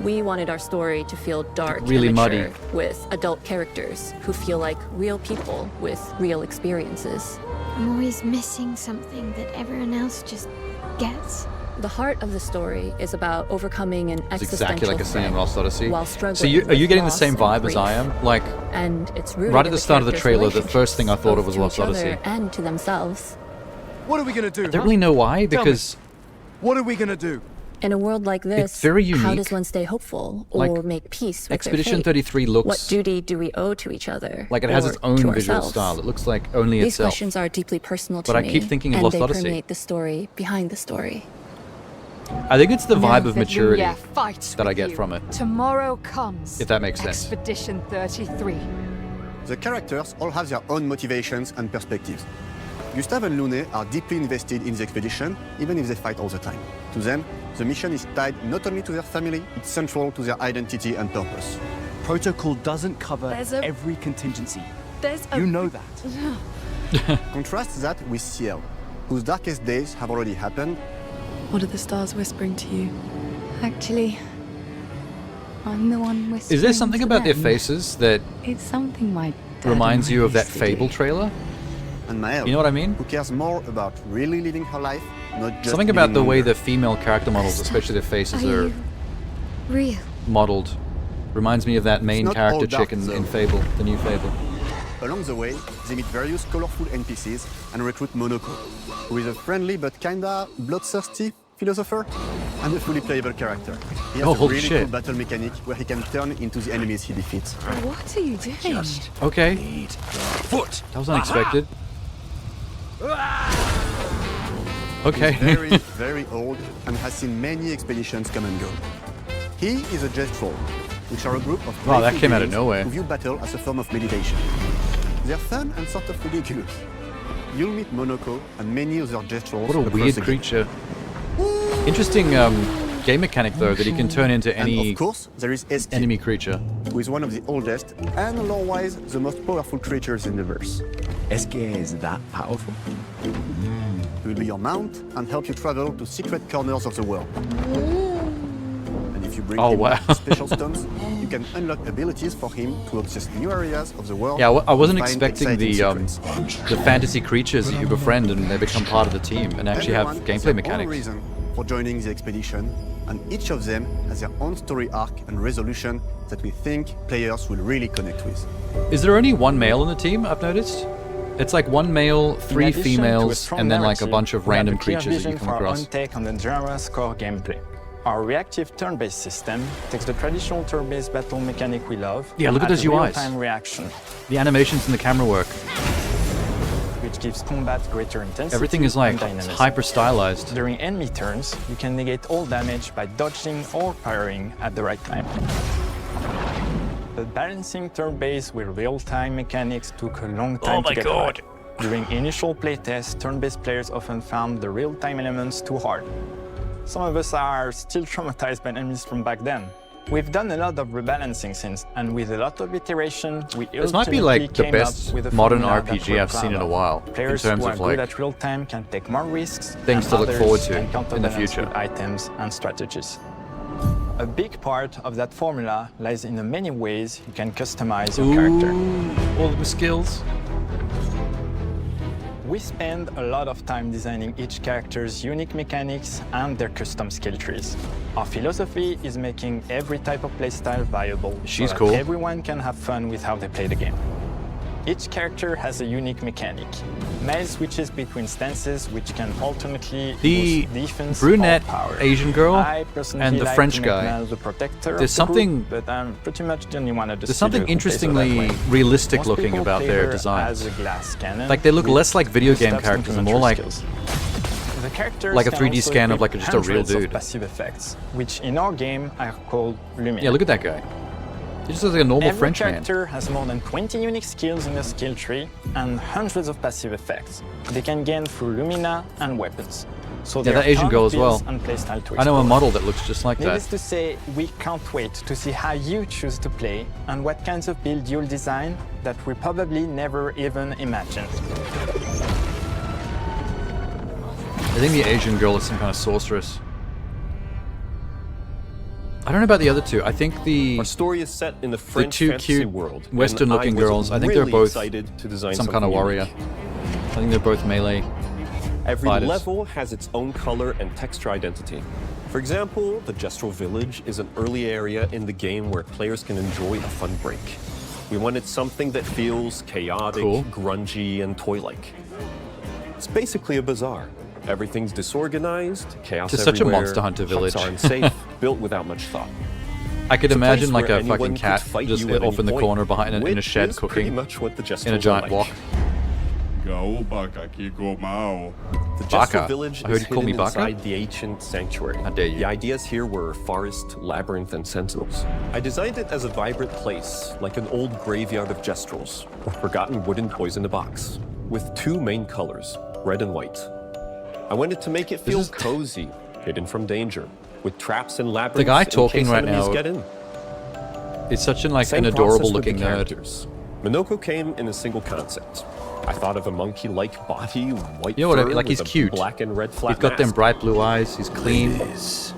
We wanted our story to feel dark Really and muddy. mature, with adult characters who feel like real people with real experiences. I'm always missing something that everyone else just gets. The heart of the story is about overcoming an It's existential exactly like a scene in threat Lost Odyssey. while struggling So are you with getting the loss same and vibe as I grief. am? Like, And it's rooted right at in the start of the characters' trailer, the first thing I thought of both was to Lost each other Odyssey. and to themselves. What are we gonna do? I don't really know why, Tell me. because What are we gonna do? In a world like this, It's very how unique. does one stay hopeful or Like, make peace with Expedition their fate? 33 looks What duty do we owe to each other? like it has or its own to visual ourselves? style. It looks like only These itself. questions are deeply personal to But I me, keep thinking of and Lost they Odyssey. permeate the story behind the story. I think it's the Know vibe of that maturity Luya fights that I with get you. from it. Tomorrow comes. If that makes sense. Expedition 33. The characters all have their own motivations and perspectives. Gustave and Lune are deeply invested in the expedition, even if they fight all the time. To them, the mission is tied not only to their family, it's central to their identity and purpose. Protocol doesn't cover There's a- every contingency. There's a... You know that. Contrast that with Ciel, whose darkest days have already happened. What are the stars whispering to you? Actually, I'm the one whispering. Is there something to about their them. faces that It's something my dad reminds you of that used to do. Fable trailer? And Maëlle, You know what I mean? who cares more about really living her life, not just Something about living the way longer. the female character models, especially their faces, Are are you real? modeled. Reminds me of that main not all character dark, chick in though. Fable, the new Fable. Along the way, they meet various colorful NPCs and recruit Monoko, who is a friendly but kinda bloodthirsty philosopher and a fully playable character. He has Oh, a holy really shit. cool battle mechanic where he can turn into the enemies he defeats. What are you doing? Okay. Foot. That was unexpected. Okay. He's very, very old and has seen many expeditions come and go. He is a Gestrol, which are a group of Wow, that playful came out of beings nowhere. who view battle as a form of meditation. They're fun and sort of ridiculous. You'll meet Monoko and many other Gestrols. What a across weird the game. creature. Interesting game mechanic though, that he can turn into And any of course, there is Eski, enemy creature. who is one of the oldest and lore-wise the most powerful creatures in the verse. Eski is that powerful? He will be your mount and help you travel to secret corners of the world. And if you bring him wow. special stones, you can unlock abilities for him to access new areas of the world. Yeah, I wasn't and find expecting the exciting secrets. the fantasy creatures that you befriend and they become part of the team and actually have Everyone has gameplay their own mechanics. reason for joining the expedition, and each of them has their own story arc and resolution that we think players will really connect with. Is there only one male in the team, I've noticed? It's like one male, In three addition to a females, strong and then like a narrative, bunch of we have random a clear creatures that you vision come for our across. own take on the genre's core gameplay. Our reactive turn-based system takes the traditional turn-based battle mechanic we love. Yeah, look at and those adds UIs. real-time reaction, The animations and the camera work. which gives combat greater intensity. Everything is like and dynamism. hyper stylized. During enemy turns, you can negate all damage by dodging or parrying at the right time. But balancing turn-based with real-time mechanics took a long time to get right. During initial playtests, turn-based players often found the real-time elements too hard. Some of us are still traumatized by enemies from back then. We've done a lot of rebalancing since, and with a lot of iteration, we This might be like the came best up with a modern formula that RPG we're I've seen proud in a of. while, in Players terms who are of good like at real time can take more risks, things and to look others forward to can in the counterbalance future. with items and strategies. A big part of that formula lies in the many ways you can customize your character. All the skills. We spend a lot of time designing each character's unique mechanics and their custom skill trees. Our philosophy is making every type of playstyle viable She's so that cool. everyone can have fun with how they play the game. Each character has a unique mechanic. Miles switches between stances which can alternately The boost defense brunette or power. Asian girl I personally and the like French to make guy. Miles the protector of There's the group, something- but I'm pretty much the only one at the There's studio something who plays her that interestingly way. realistic Most looking people about play their her designs. as a glass cannon Like they look with less like video game steps characters and complementary more like skills. The characters like a can 3D also scan of equip like just a real hundreds of dude. passive effects, which in our game are called Lumina. Yeah, look at that guy. He just looks like a normal Every French man. character has more than 20 unique skills in their skill tree and hundreds of passive effects they can gain through Lumina and weapons. So Yeah, there that are Asian tons girl of as well. builds and playstyle to I know a explore. model that looks just like Needless that. to say, we can't wait to see how you choose to play and what kinds of build you'll design that we probably never even imagined. I think the Asian girl is some kind of sorceress. I don't know about the other two. I think the Our story is set in the French two fantasy cute world. and Western-looking I was girls. I think really they're both excited to design some kind of something warrior. unique. I think they're both melee. Every fighters. level has its own color and texture identity. For example, the Gestrel Village is an early area in the game where players can enjoy a fun break. We wanted something that feels chaotic, Cool. grungy, and toy-like. It's basically a bazaar. Everything's disorganized, chaos It's such a everywhere, Monster Hunter huts village. are unsafe, built without much thought. I could It's a imagine place like where a fucking anyone could cat fight just you at off any in the point, corner behind in a which shed is pretty cooking much what the in a Gestrels are giant like. wok. The Baka. Gestrel Village I heard is you call me hidden Baka? inside the ancient sanctuary. How dare you. The ideas here were forest, labyrinth, and sentinels. I designed it as a vibrant place, like an old graveyard of Gestrels, or forgotten wooden toys in a box, with two main colors, red and white. I wanted to make it feel cozy, hidden from danger, with traps and labyrinths The guy in talking case right enemies now get in. is such an Same an process adorable with the looking nerd. characters. Minoko came in a single concept. I thought of a monkey-like body, white You know what I fur mean? Like with he's a cute. black and red flat He's got them mask. bright blue eyes. He's clean. He's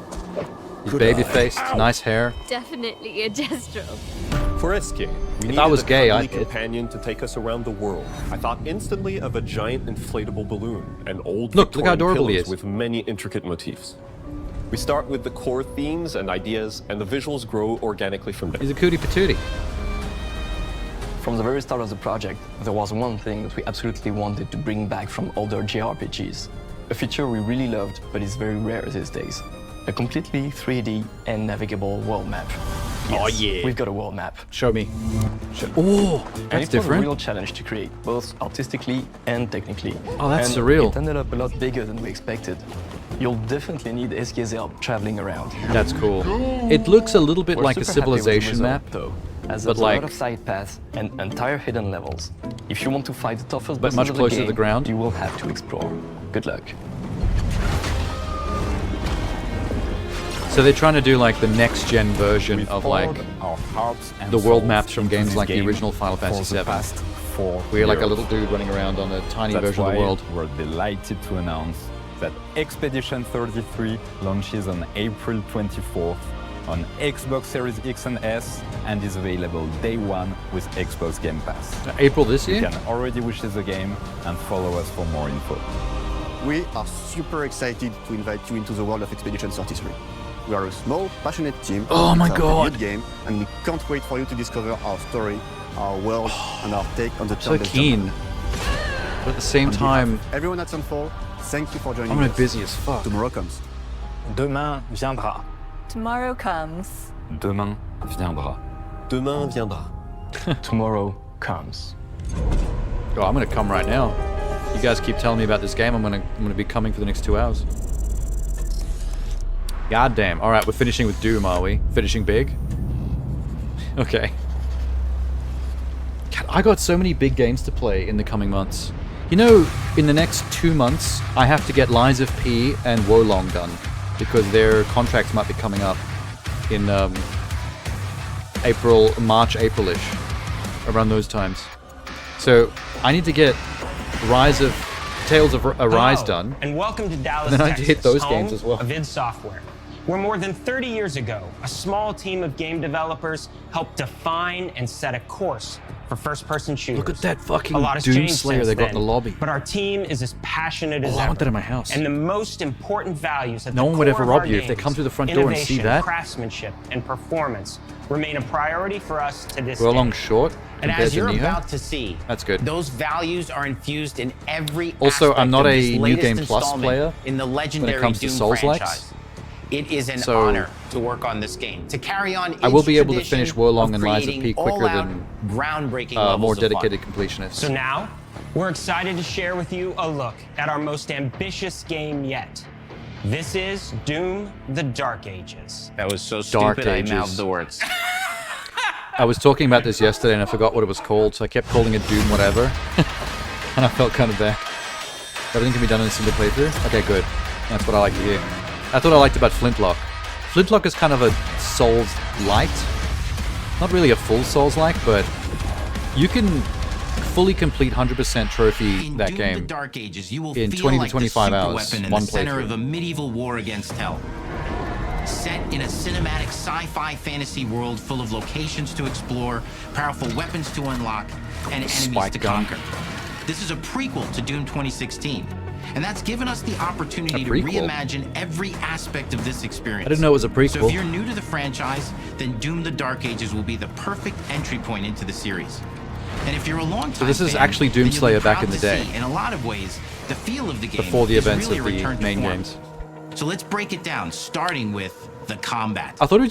baby-faced. Nice hair. Definitely a Gestrel. For Eske, we If needed I was a gay, cuddly I'd- companion to take us around the world. I thought instantly of a giant inflatable balloon and old Look how Victorian adorable he pillows is. with many intricate motifs. We start with the core themes and ideas, and the visuals grow organically from there. He's a cootie patootie. From the very start of the project, there was one thing that we absolutely wanted to bring back from older JRPGs. A feature we really loved, but is very rare these days. A completely 3D and navigable world map. Oh yeah. We've got a world map. Show me. Oh, And that's it was a different. real challenge to create, both artistically and technically. Oh, that's and surreal. It ended up a lot bigger than we expected. You'll definitely need SK's help traveling around. That's cool. It looks a little bit We're like a super happy with the civilization result, map, though, as but there's a like, lot of side paths and entire hidden levels. If you want to fight the toughest but bosses much of closer the to game, the ground. you will have to explore. Good luck. So they're trying to do like the next-gen version We've of like poured our hearts and the world souls maps from into games this like the game original Final for Fantasy the VII, past 4 where you're like a years. little dude running around on a tiny That's version of why the world. we're delighted to announce that Expedition 33 launches on April 24th on Xbox Series X and S and is available day one with Xbox Game Pass. April this year? You can already wish the game and follow us for more info. We are super excited to invite you into the world of Expedition 33. We are a small, passionate team. Oh my It's our God. debut game, and we can't wait for you to discover our story, our world, and our take on the So turn-based keen. genre. But at the same On behalf time, of everyone at Sunfall, thank you for joining I'm gonna us. be busy as fuck. Tomorrow comes. Demain viendra. Tomorrow comes. Demain viendra. Demain viendra. Tomorrow comes. Oh, I'm gonna come right now. You guys keep telling me about this game. I'm gonna be coming for the next 2 hours. God damn. All right, we're finishing with Doom, are we? Finishing big? Okay. God, I got so many big games to play in the coming months. You know, in the next 2 months, I have to get Lies of P and Wolong done because their contracts might be coming up in March, April-ish, around those times. So I need to get Tales of Arise done. And welcome to Dallas, And then I Texas, hit those home games as well. of id Software, where more than 30 years ago, a small team of game developers helped define and set a course for first-person shooters. Look at that fucking a lot has Doom changed Slayer since they got in then, the lobby. But our team is as passionate as Oh, ever. I want that in my house. And the most important values at No the one would core ever of rob our you if they games, come through the front door and see innovation, that. craftsmanship, and performance remain a priority for us to this Wolong day. short And compared as to you're Nihon. about to see, That's good. those values are infused in every Also, aspect I'm not of a this New latest Game Plus installment player in the when legendary it comes to Doom Souls-likes. franchise. It is an So, honor to work on this game, to carry on I will its be able to tradition finish Wolong of and Lies of P creating quicker all-out, than groundbreaking more levels of fun. dedicated completionists. So now, we're excited to share with you a look at our most ambitious game yet. This is Doom: The Dark Ages. That was so Dark stupid, I Ages. mouthed the words. I was talking about this yesterday and I forgot what it was called, so I kept calling it Doom whatever. And I felt kind of bad. Everything can be done in a single playthrough? Okay, good. That's what I like to hear. That's what I liked about Flintlock. Flintlock is kind of a Souls-light. Not really a full Souls-like, but you can fully complete 100% trophy that Doom: game The Dark Ages, you will in feel 20 to like 25 the hours, superweapon in one the center playthrough. of a medieval war against hell. Set in a cinematic sci-fi fantasy world full of locations to explore, powerful weapons to unlock, and enemies Spike to gun. conquer. This is a prequel to Doom 2016, and that's given us the opportunity A to prequel? reimagine every aspect of this experience. I didn't know it was a So prequel. if you're new to the franchise, then Doom: The Dark Ages will be the perfect entry point into the series. And if you're a long time So this is fan, actually then you'll be Doomslayer back proud in the to day. see, in a lot of ways, the feel of the game Before the is events really of a the return to main form. games. So let's break it down, starting with the combat. I thought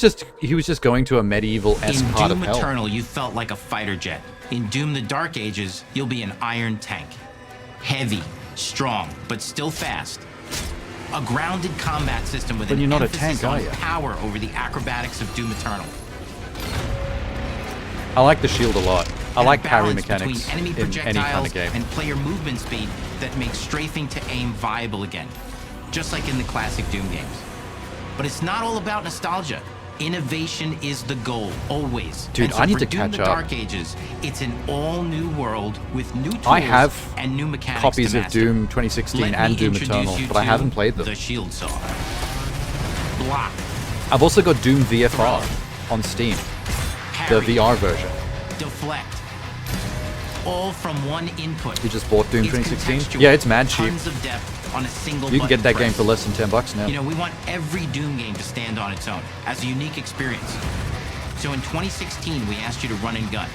he was just going to a medieval-esque In part Doom of hell. Eternal, you felt like a fighter jet. In Doom: The Dark Ages, you'll be an iron tank. Heavy, strong, but still fast. A grounded combat system with But an you're not a emphasis tank, are on you? power over the acrobatics of Doom Eternal. I like the shield a lot. I And like a parry balance between mechanics enemy in any kind projectiles of game. and player movement speed that makes strafing to aim viable again, just like in the classic Doom games. But it's not all about nostalgia. Innovation is the goal, always. Dude, And so I need for to Doom: catch The up. Dark Ages, it's an all-new world with new tools I have and new mechanics copies to of master. Doom 2016 Let and me Doom introduce Eternal, you but I to haven't played them. The Shield Saw. Block. I've also got Doom VFR on Steam, the Parry. VR version. Deflect. All from one input. You just bought Doom It's 2016? contextual, Yeah, it's mad cheap. Tons of depth on a single You can get button that game press. for less than $10 now. You know, we want every Doom game to stand on its own as a unique experience. So in 2016, we asked you to run and gun.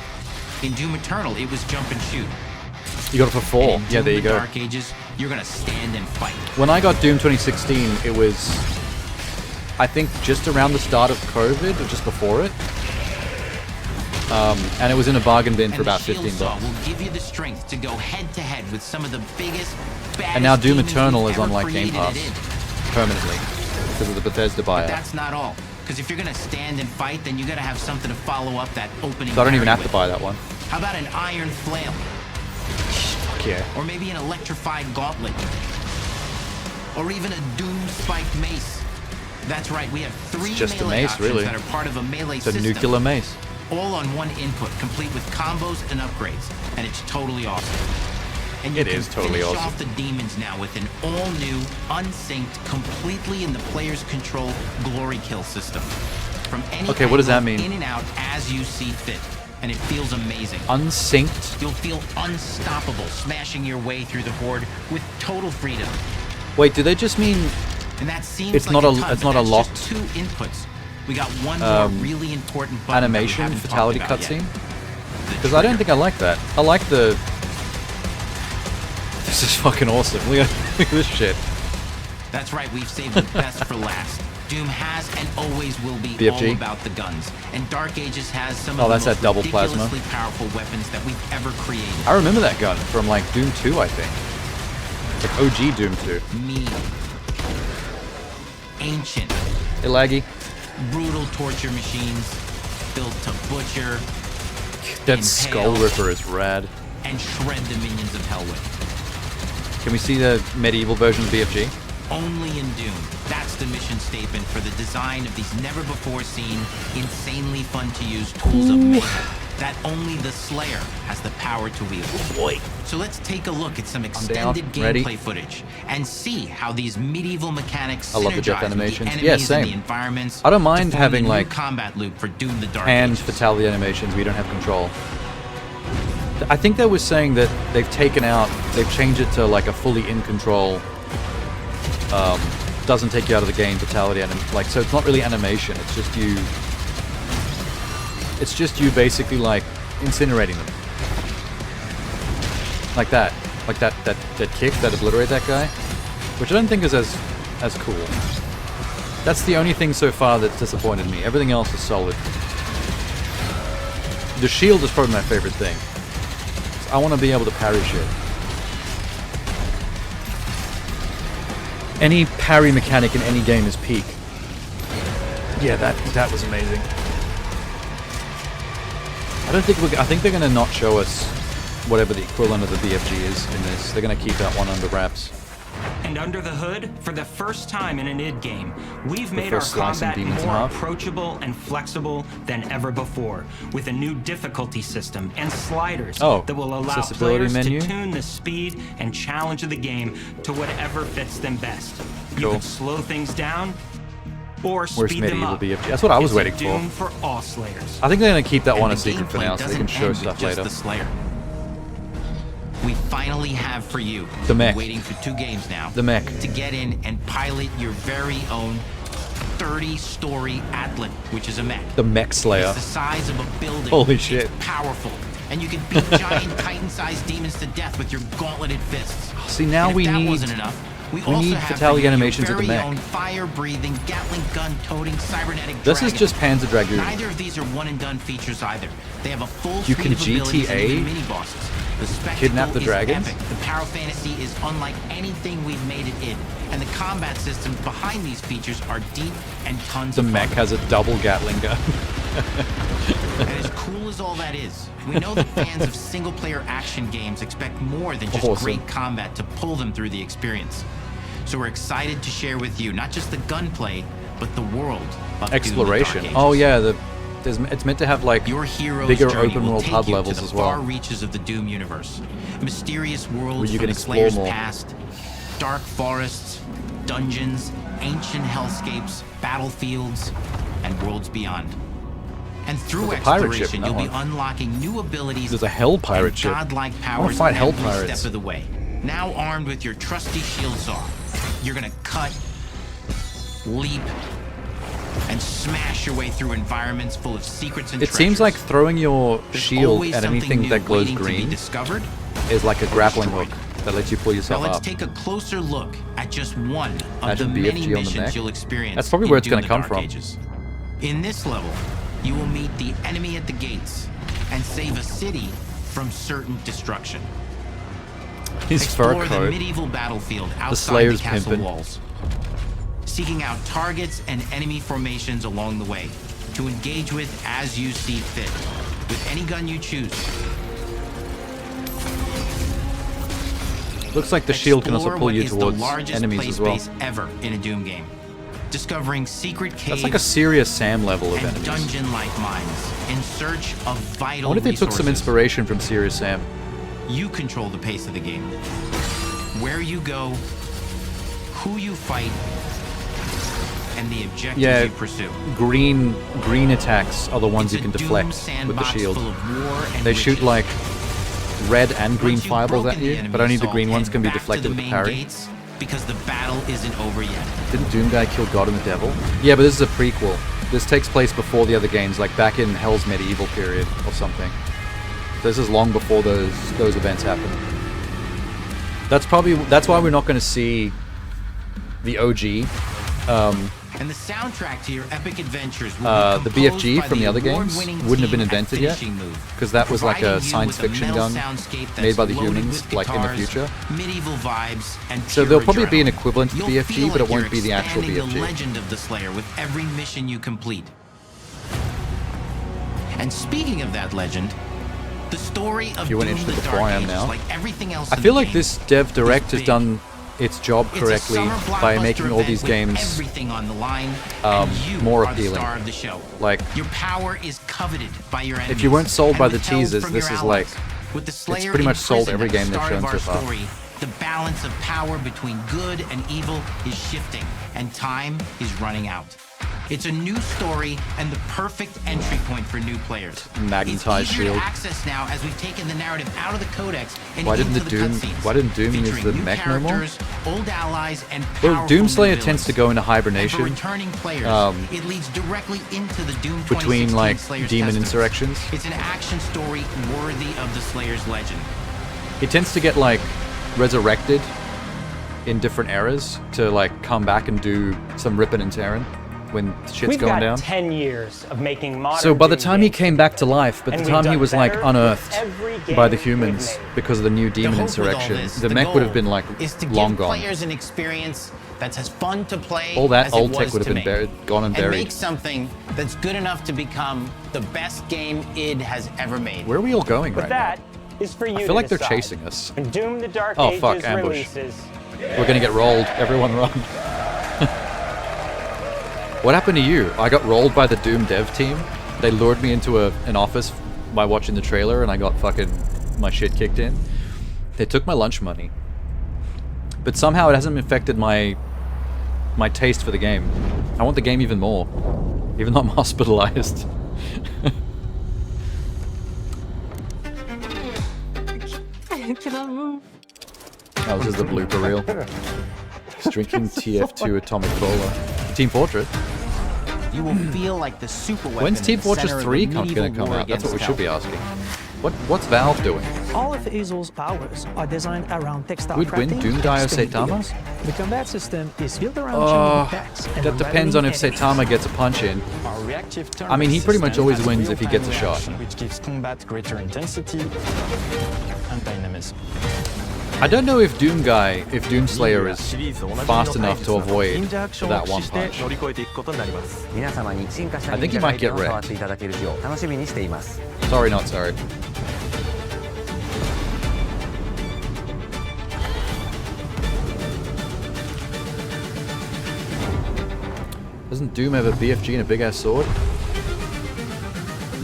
In Doom Eternal, it was jump and shoot. You got it for 4. And in Yeah, Doom: there you The go. Dark Ages, you're gonna stand and fight. When I got Doom 2016, it was, I think, just around the start of COVID, or just before it. And it was in a bargain bin for And the about shield 15 saw bucks. will give you the strength to go head to head with some of the biggest, baddest And now Doom demons Eternal we've is on ever like Game created Pass it in. permanently because of the Bethesda But buyout. that's not all. Because if you're gonna stand and fight, then you gotta have something to follow up that opening. So I don't even parry have to with. buy that one. How about an iron flail? Fuck yeah. Or maybe an electrified gauntlet. Or even a Doom spiked mace. That's right, we have 3 It's just a melee mace, options really. that are part of a melee It's a system. nuclear mace. All on one input, complete with combos and upgrades. And it's totally awesome. And you It can is totally finish awesome. off the demons now with an all-new, unsynced, completely in the player's control glory kill system. From any Okay, what does that angle, mean? In and out as you see fit. And it feels amazing. Unsynced? You'll feel unstoppable, smashing your way through the horde with total freedom. Wait, do they just mean And that seems it's like not a a ton, it's but not a that's locked just 2 inputs. We got one more really important button that we animation haven't fatality talked about yet. cutscene? Because I don't think I like that. I like the. This is fucking awesome. Look at this shit. That's right, we've saved the best for last. Doom has and always will be BFG. all about the guns. And Dark Ages has some Oh, of the that's most that double plasma. ridiculously powerful weapons that we've ever created. I remember that gun from like Doom 2, I think. Like OG Doom 2. Mean. Ancient. Hey, laggy. Brutal torture machines built to butcher That Skull Ripper is rad. and shred the minions of hell with. Can we see the medieval version of BFG? Only in Doom. That's the mission statement for the design of these never-before-seen, insanely fun-to-use tools of mayhem that only the Slayer has the power to wield. Boy. So let's take a look at some down. extended Ready? gameplay footage and see how these medieval mechanics I love the synergize death with animations. the Yeah, enemies and same. the environments. I don't to mind form having the new like combat loop for Doom the Dark hand Ages. fatality animations where you don't have control. I think they were saying that they've changed it to like a fully in control, doesn't take you out of the game fatality like, so it's not really animation, it's just you basically like incinerating them. Like that kick that obliterate that guy, which I don't think is as cool. That's the only thing so far that's disappointed me. Everything else is solid. The shield is probably my favorite thing. I want to be able to parry shit. Any parry mechanic in any game is peak. Yeah, that was amazing. I think they're gonna not show us whatever the equivalent of the BFG is in this. They're gonna keep that one under wraps. And under the hood, for the first time in an id game, we've The made our first slicing combat demons in more half. approachable and flexible than ever before, with a new difficulty system and sliders Oh, that will allow accessibility players menu? to tune the speed and challenge of the game to whatever fits them best. You Cool. can slow things down or Where's speed them medieval up. BFG? That's what I was It's a waiting for. Doom for all Slayers. I think they're gonna keep that And one a the secret for gameplay now, so they can doesn't show end stuff with just later. the Slayer. We finally have for you, The mech. waiting for 2 games now, The mech. to get in and pilot your very own 30-story Atlan, which is a mech. The Mech Slayer. It's the size of a building. Holy It's shit. powerful, and you can beat giant Titan-sized demons to death with your gauntleted fists. See, now And if we that need- wasn't enough, we we also need have fatality for you animations your of the very mech. own fire-breathing, Gatling gun-toting cybernetic This is dragon. just Panzer Dragoon. Neither of these are one-and-done features either. They have a full You suite can of abilities and GTA even mini-bosses. The spectacle kidnap the is dragons? epic. The Power Fantasy is unlike anything we've made it in, and the combat systems behind these features are deep and tons The of fun. mech has a double Gatling gun. And as cool as all that is, we know that fans of single-player action games expect more than just Awesome. great combat to pull them through the experience. So we're excited to share with you not just the gunplay, but the world of Doom the Exploration. Dark Ages. Oh yeah, it's meant to have like Your hero's bigger journey open will world take hub you levels to the as far well. reaches of the Doom universe. Mysterious Where worlds you from can the explore Slayer's more. past, dark forests, dungeons, ancient hellscapes, battlefields, and worlds beyond. And through There's a pirate ship exploration, in that you'll be one. unlocking new abilities. There's a hell pirate and ship. godlike I wanna powers fight hell every pirates. step of the way. Now armed with your trusty shield saw, you're gonna cut, leap, and smash your way through environments full of secrets and It seems treasures. like throwing your There's shield always at something anything new that glows waiting to be green discovered is like a or grappling destroyed. hook that lets you pull Now yourself let's up. take a closer look at just one of Imagine the many BFG on the missions mech. you'll experience. That's probably in where it's Doom gonna the come Dark from. Ages. In this level, you will meet the enemy at the gates, and save a city from certain destruction. His fur Explore the coat. medieval battlefield The outside Slayer's the castle pimpin'. walls, seeking out targets and enemy formations along the way to engage with as you see fit, with any gun you choose. Looks like the shield can also Explore pull what you is the towards largest enemies play as well. space ever in a Doom game, discovering secret caves That's like a serious Sam level of and enemies. dungeon-like mines in search of I vital wonder if they took some resources. inspiration from Serious Sam. You control the pace of the game. Where you go, who you fight, and the objectives Yeah, you pursue. green attacks are the ones It's you can a Doom deflect with the sandbox shield. full of war and They shoot riches. like red and green Once you've fireballs at broken you, the but only the enemy green assault, ones can be head back to deflected the with the main parry. gates, because the battle isn't over yet. Didn't Doom Guy kill God and the Devil? Yeah, but this is a prequel. This takes place before the other games, like back in Hell's medieval period or something. This is long before those events happen. That's why we're not going to see the OG. And the soundtrack to your epic adventures will The be composed BFG by from the other games award-winning wouldn't have been team at invented yet, Finishing Move, because that was like a providing you science with a fiction metal gun soundscape that's made by the loaded humans, with like in the guitars, future. medieval vibes, and So pure there'll probably be an adrenaline. equivalent to You'll BFG, feel but it like won't you're be the actual expanding BFG. the legend of the Slayer with every mission you complete. And speaking of that legend, the story of You went Doom into the before Dark I am Ages, now. like everything else I in feel the like game, this Dev Direct has big. done its job It's a correctly summer by blockbuster making all event these with games everything on the line, and you more are the appealing. star of the show. Like, Your power is coveted by your enemies. if you weren't sold and by the withheld teasers, from this your is like, allies. With the it's Slayer pretty much sold imprisoned every at the game they've start shown of so our far. story, the balance of power between good and evil is shifting, and time is running out. It's a new story and the perfect entry point for new players. Magnetized It's easier shield. to access now as we've taken the narrative out of the codex and Why didn't into the Doom? cutscenes, Why didn't Doom use featuring the new mech no more? characters, old allies, and Well, powerful new Doomslayer villains. tends to go into And for hibernation returning players, it leads directly into the Doom 2016 between like Slayer's demon Testament. insurrections. It's an action story worthy of the Slayer's legend. He tends to get like resurrected in different eras to like come back and do some ripping and tearing when shit's We've going got down. 10 years of making modern So by the Doom time he games. came back to life, by the And time we've he done was like better unearthed with every game by the we've humans made. because of the new demon The hope with all insurrection, this, the mech would have been like is to long give gone. players an experience that's as fun to play All that as old it tech was would have to been make. buried, gone and buried. make something that's good enough to become the best game id has ever made. Where are we all going But right now? that is for you I to feel like they're decide. chasing us. When Doom the Dark Oh, Ages fuck, ambush. releases, We're gonna get rolled. Everyone run. What happened to you? I got rolled by the Doom dev team. They lured me into an office by watching the trailer and I got fucking my shit kicked in. They took my lunch money. But somehow it hasn't affected my taste for the game. I want the game even more. Even though I'm hospitalized. I cannot move. Oh, this is the blooper reel. He's drinking TF2 Atomic Cola. Team Fortress. You will feel like the super weapon. When's Team in the Fortress center of 3 the gonna medieval come war out? That's what we against should be stealth. asking. What's Valve doing? All of Hazel's powers are designed around textile Would win crafting Doom and Dio stone Saitama? wheels. The combat system is built around Oh, chain attacks and that depends on if unraveling Saitama gets a punch in. Our reactive I mean, he pretty much system always has wins if he gets a real-time shot. reaction, which gives combat greater intensity and dynamism. I don't know if Doom Slayer is fast enough to avoid that one punch. I think he might get wrecked. Sorry, not sorry. Doesn't Doom have a BFG and a big ass sword?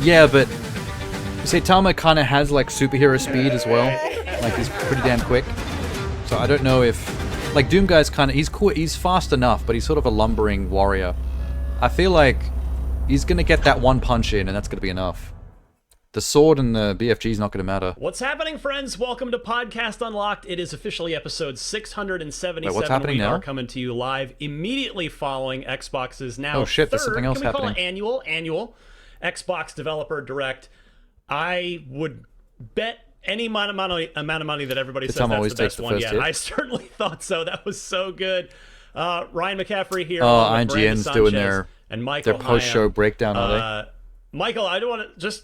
Yeah, but Saitama kind of has like superhero speed as well. Like he's pretty damn quick. So I don't know if like Doom guy's kind of he's cool. He's fast enough, but he's sort of a lumbering warrior. I feel like he's gonna get that one punch in, and that's gonna be enough. The sword and the BFG is not gonna matter. What's happening, friends? Welcome to Podcast Unlocked. It is officially episode 677. Wait, what's happening we now? are coming to you live immediately following Xbox's now Oh, shit, there's third, something else can we call it happening. annual Xbox Developer Direct. I would bet any amount of money that everybody Good says time that's always the takes best the one first yet. hit. I certainly thought so. That was so good. Ryan McCaffrey here. Oh, along with Brandon IGN's doing Sanchez and Michael their post-show Hyam. breakdown, are they? Michael, I don't want to just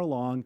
along,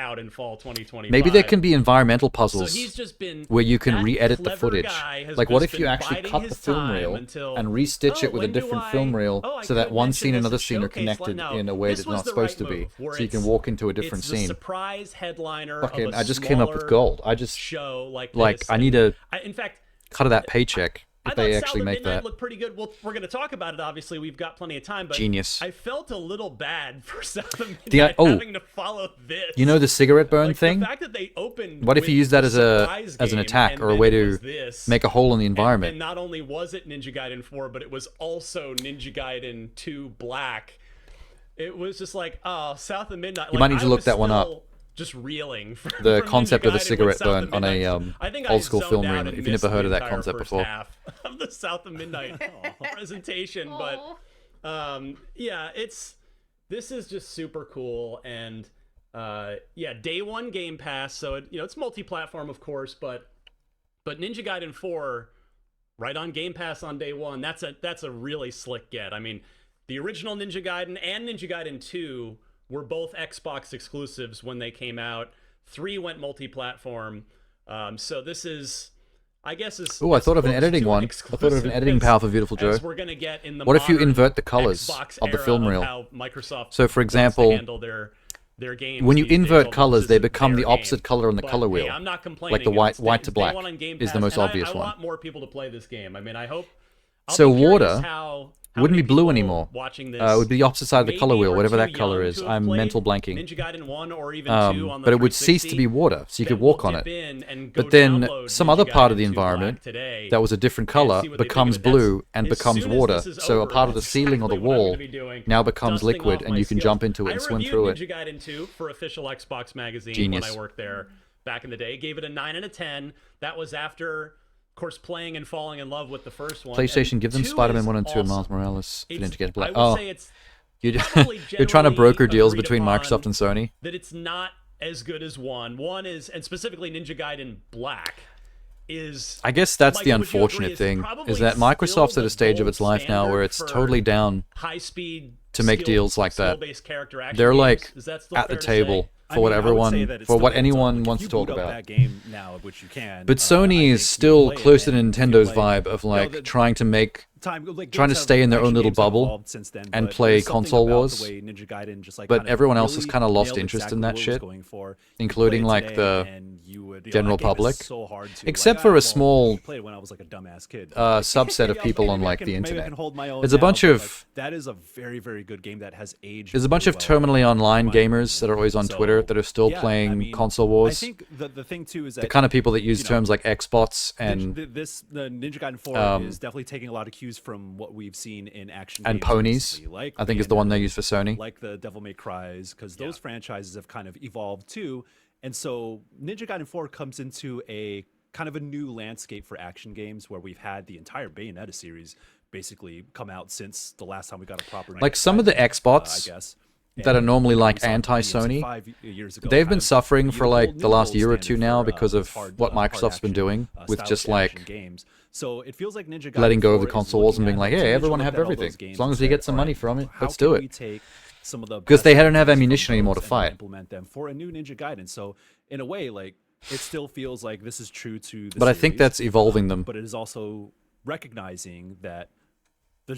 out in fall 2025. Maybe there can be environmental puzzles So he's just been where you can that re-edit the clever footage. guy has Like, what just if you been actually biding cut the his film time reel until, and restitch it with a when do different I- film reel oh, I so that could one mention scene and this another at scene are Showcase. connected No, in a way this that's was not the supposed right to be, move, where so you can it's- walk into a different it's the scene. surprise headliner Fucking, of a I just came up with smaller gold. I just show like like this. I need a In fact, cut of that paycheck. if they actually South of make Midnight that. looked pretty good. Well, we're going to talk about it. Obviously, we've got plenty of time. But Genius. I felt a little bad for South of Midnight having to follow this. You know the cigarette burn thing? The fact that they opened. What if you use that as an attack or a way to make a hole in the environment? And not only was it Ninja Gaiden 4, but it was also Ninja Gaiden 2 Black. It was just like, oh, South of Midnight. You might need to look that one up. Just reeling. The concept of the cigarette burn on a a old school film room. If you've never heard of that concept before. Half of the South of Midnight presentation, but yeah, this is just super cool, and yeah, day one Game Pass, so it's multi-platform, of course, but Ninja Gaiden 4 right on Game Pass on day one. That's a really slick get. I mean, the original Ninja Gaiden and Ninja Gaiden 2 were both Xbox exclusives when they came out. 3 went multi-platform. So this is, I guess, Oh, I thought of an editing one. I thought of an editing power for Beautiful Joe. We're gonna get in the what if you modern invert the colors Xbox of the era film of reel? how Microsoft So, for wants to example, handle their games when you these days, invert although colors, this they isn't become the their opposite game. color on the But, color hey, wheel. I'm not complaining. Like the white to Day black one on Game is the Pass, most and obvious I one. want more people to play this game. I mean, I hope. So be curious water how wouldn't be many blue people anymore. watching this It would be the opposite side of the color maybe wheel, are whatever too that color young is. to have I'm played mental blanking. Ninja Gaiden 1 or even 2 on the but it would cease to 360, be water, so you could walk on dip it. in and go But then download some Ninja other part of Gaiden the 2 Black environment today that was a different color see what they think becomes of it. That's- blue and as becomes soon as water. this is So a over, part of the that's ceiling or the exactly what I'm wall gonna be doing, now becomes dusting liquid, off and my you can skills. jump into it I and swim reviewed through it. Ninja Gaiden 2 for official Xbox magazine Genius. when I worked there back in the day. Gave it a 9 and a 10. That was after, of course, playing and falling in love with the first one. PlayStation, And give them 2 Spider-Man is 1 and 2 and awesome. Miles Morales for It's- Ninja Gaiden Black. I would Oh, say it's you're, probably you're trying to generally broker deals agreed between upon Microsoft and Sony? that it's not as good as one. One is, and specifically Ninja Gaiden Black, is. I guess that's the Michael, would you agree, unfortunate is thing, probably is that still Microsoft's at the a stage of gold its life now where it's standard totally down high-speed to make skill- deals like that. skill-based character action They're games. like Is that still at the fair to table say? for what everyone, for what anyone wants to talk about. That game now, which you can. But Sony is still close to Nintendo's vibe of like trying to make, trying to stay in their own little bubble and play console wars. But everyone else has kind of lost interest in that shit, including like the general public, except for a small subset of people on like the internet. There's a bunch of that is a very, very good game that has aged. There's a bunch of terminally online gamers that are always on Twitter that are still playing console wars. I think the thing too is that the kind of people that use terms like Xbots and the Ninja Gaiden 4 is definitely taking a lot of cues from what we've seen in action and games ponies. recently, like I think is the one they use for Sony. like the Devil May Cries, because those franchises have kind of evolved too. And so Ninja Gaiden 4 comes into a kind of a new landscape for action games where we've had the entire Bayonetta series basically come out since the last time we got a proper Like some of the Xbots I guess. that are normally like anti-Sony, they've been suffering for like the last year or two now because of what Microsoft's been doing with just like games. So it feels like Ninja Gaiden letting go of the 4 is console wars and looking being at like, hey, Ninja everyone looked have at all those everything. games As long and as we said, get some "All money right, from it, how let's can do we it. take some of the Because they best don't have elements from ammunition anymore to those and fight. implement them for a new Ninja Gaiden. So in a way, like it still feels like this is true to the But I think series, that's evolving them. But it is also recognizing that the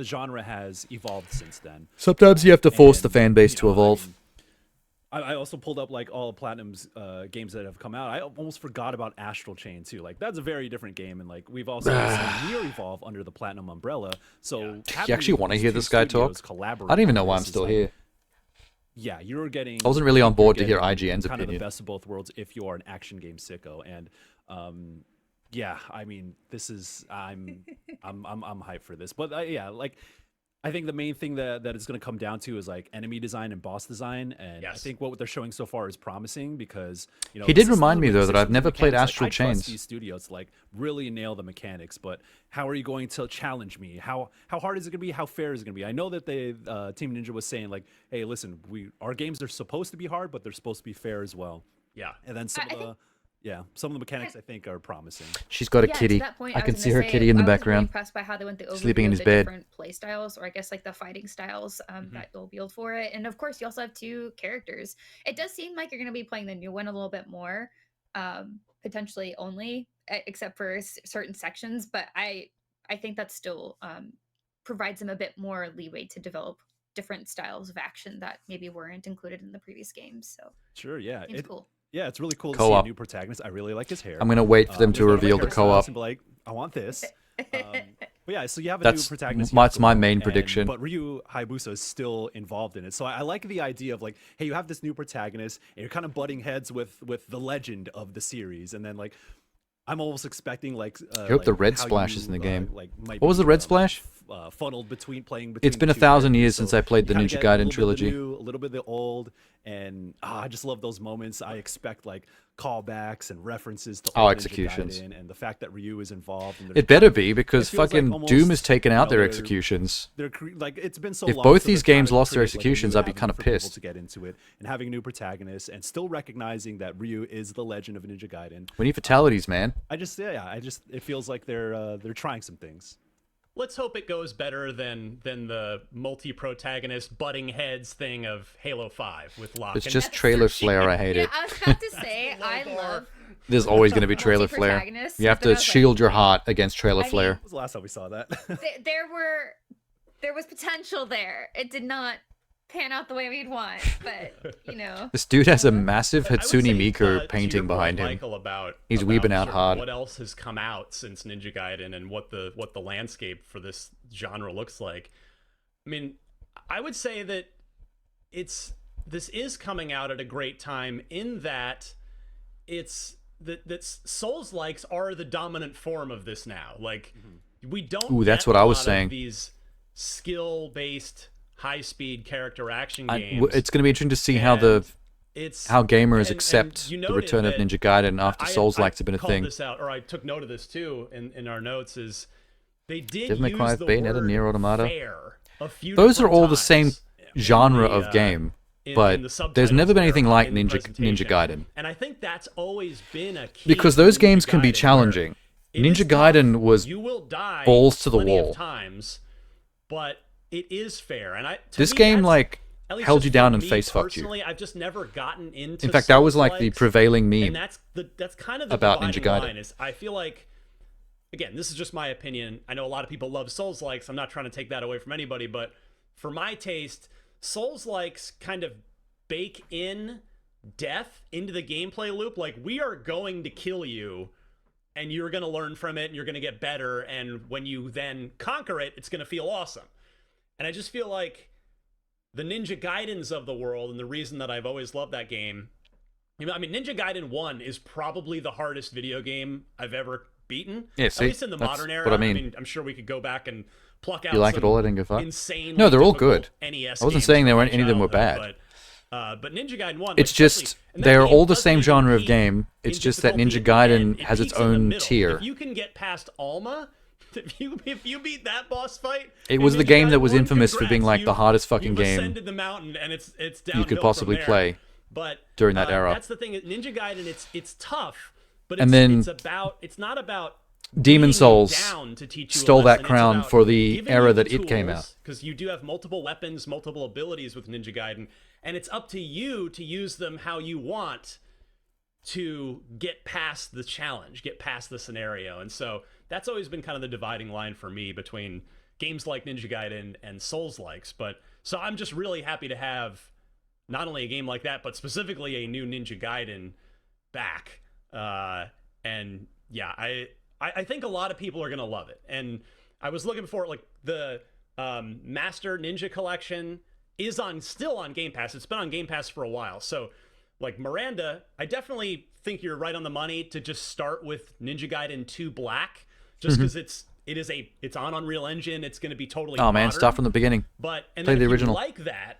genre has evolved since then. Sometimes you have to force And, the fan base you to know, evolve. I also pulled up like all of Platinum's games that have come out. I almost forgot about Astral Chain too. Like that's a very different game, and like we've also seen Nier evolve under the Platinum umbrella. So You actually want to hear this guy talk? I don't even know why I'm still here. Yeah, you're getting. I wasn't really on board to you're hear getting IGN's kind of the opinion. best of both worlds if you are an action game sicko, and yeah, I mean this is I'm hyped for this, but yeah, like. I think the main thing that is going to come down to is like enemy design and boss design, and I think what they're showing so far is promising because you know He did this is remind me, literally though, that I've systems never played mechanics. Astral I trust Chains. these studios to like really nail the mechanics, but how are you going to challenge me? How hard is it going to be? How fair is it going to be? I know that they Team Ninja was saying like, hey, listen, our games are supposed to be hard, but they're supposed to be fair as well. Yeah, and then some of the mechanics I think are promising. She's got a kitty. To that point, I can was see gonna her say, kitty in the I was really background. impressed by how they went the Sleeping in overview his of the bed. different play styles, or I guess like the fighting styles that you'll build for it. And of course, you also have 2 characters. It does seem like you're going to be playing the new one a little bit more, potentially only, except for certain sections. But I think that still provides them a bit more leeway to develop different styles of action that maybe weren't included in the previous games. So sure, yeah, seems cool. Yeah, it's really cool to see a Co-op. new protagonist. I really like his hair. I'm gonna wait for them to there's no reveal the hairstyles co-op. and be like, I want this. But yeah, so you have a That's new protagonist. that's my Yasuo, main and- prediction. But Ryu Hayabusa is still involved in it. So I like the idea of like, hey, you have this new protagonist, and you're kind of butting heads with the legend of the series, and then like, I'm almost expecting like. I hope the red how splashes in you, the game. might What was be, the red splash? Funneled between playing. It's been the 1,000 two years characters. since So I played the you kinda Ninja get a Gaiden little bit of the trilogy. new, a little bit of the old, and I just love those moments. I expect like callbacks and references to old Ninja executions. Gaiden, and the fact that Ryu is involved. And It better be, because it feels like fucking almost, Doom has taken you out know, their they're- executions. like it's been so If long, both so they're these trying games to lost their create, like, a new executions, I'd be avenue kind of for people pissed. to get into it, and having new protagonists, and still recognizing that Ryu is the legend of Ninja Gaiden. We need fatalities, man. It feels like they're trying some things. Let's hope it goes better than the multi-protagonist butting heads thing of Halo 5 with Locke. It's and just trailer flare. I hate it. I was about to say, I love. There's always going to be trailer flare. Multi-protagonists, You have but to I was like- shield your heart against trailer flare. When was the last time we saw that? There was potential there. It did not pan out the way we'd want, but you know. This dude has a massive I would Hatsune say, Miku to your painting point, behind him. Michael, about He's weeping out sort of hard. What else has come out since Ninja Gaiden and what the landscape for this genre looks like? I mean, I would say that this is coming out at a great time in that it's that Souls-likes are the dominant form of this now. Like we don't. Ooh, that's get what a I was lot of saying. These skill-based, high-speed character action I- games. it's going to be interesting to see how gamers and accept you the return of noted Ninja Gaiden after Souls-likes have been a called thing. This out, or I took note of this too in our notes. Is they did Devil May use Cry, the Bayonetta, word Nier Automata. fair a few Those are different all the same times genre in the, of game, in but the there's subtitles never been there anything like in the Ninja presentation. Gaiden. And I think that's always been a key Because to those Ninja games can be Gaiden, where challenging. it Ninja is tough. Gaiden was You will die balls to the plenty of wall. times, but it is fair. And to This me, game, that's- like, at least held just you down for and me face-fucked you. personally, I've just never gotten into. In fact, that was like the Souls-likes, prevailing meme and that's kind of the about Ninja dividing Gaiden. line. Is I feel like, again, this is just my opinion. I know a lot of people love Souls-likes. I'm not trying to take that away from anybody, but for my taste, Souls-likes kind of bake in death into the gameplay loop. Like, we are going to kill you, and you're going to learn from it, and you're going to get better, and when you then conquer it, it's going to feel awesome. And I just feel like the Ninja Gaidens of the world, and the reason that I've always loved that game, I mean, Ninja Gaiden 1 is probably the hardest video game I've ever beaten. Yeah, see, at least in the that's modern era. what I mean. I'm sure we could go back and pluck out You like some it all? I didn't give up. insane. No, they're all good. NES I wasn't games saying from my any of them were childhood, bad. But Ninja Gaiden 1, It's like, just especially- and that they're game all the doesn't same even genre of peak game. It's in just that difficulty Ninja at the end. Gaiden It has its peaks in the own middle. tier. If you can get past Alma, if you beat that boss fight, It in was the Ninja game that Gaiden was 1, infamous for being like the hardest fucking you've game ascended the mountain, and it's downhill you could from possibly there. play But during that era. That's the thing. Ninja Gaiden, it's tough, but And then it's not about Demon Souls down to teach you a stole that lesson. It's crown about for the giving era you that the it came tools, out. because you do have multiple weapons, multiple abilities with Ninja Gaiden, and it's up to you to use them how you want to get past the challenge, get past the scenario. And so that's always been kind of the dividing line for me between games like Ninja Gaiden and Souls-likes. But so I'm just really happy to have not only a game like that, but specifically a new Ninja Gaiden back. And yeah, I think a lot of people are gonna love it. And I was looking for like the Master Ninja Collection is still on Game Pass. It's been on Game Pass for a while. So like Miranda, I definitely think you're right on the money to just start with Ninja Gaiden 2 Black, just because it's on Unreal Engine. It's going to be totally Oh man, modern. start from the beginning. But and play then the if original. you like that,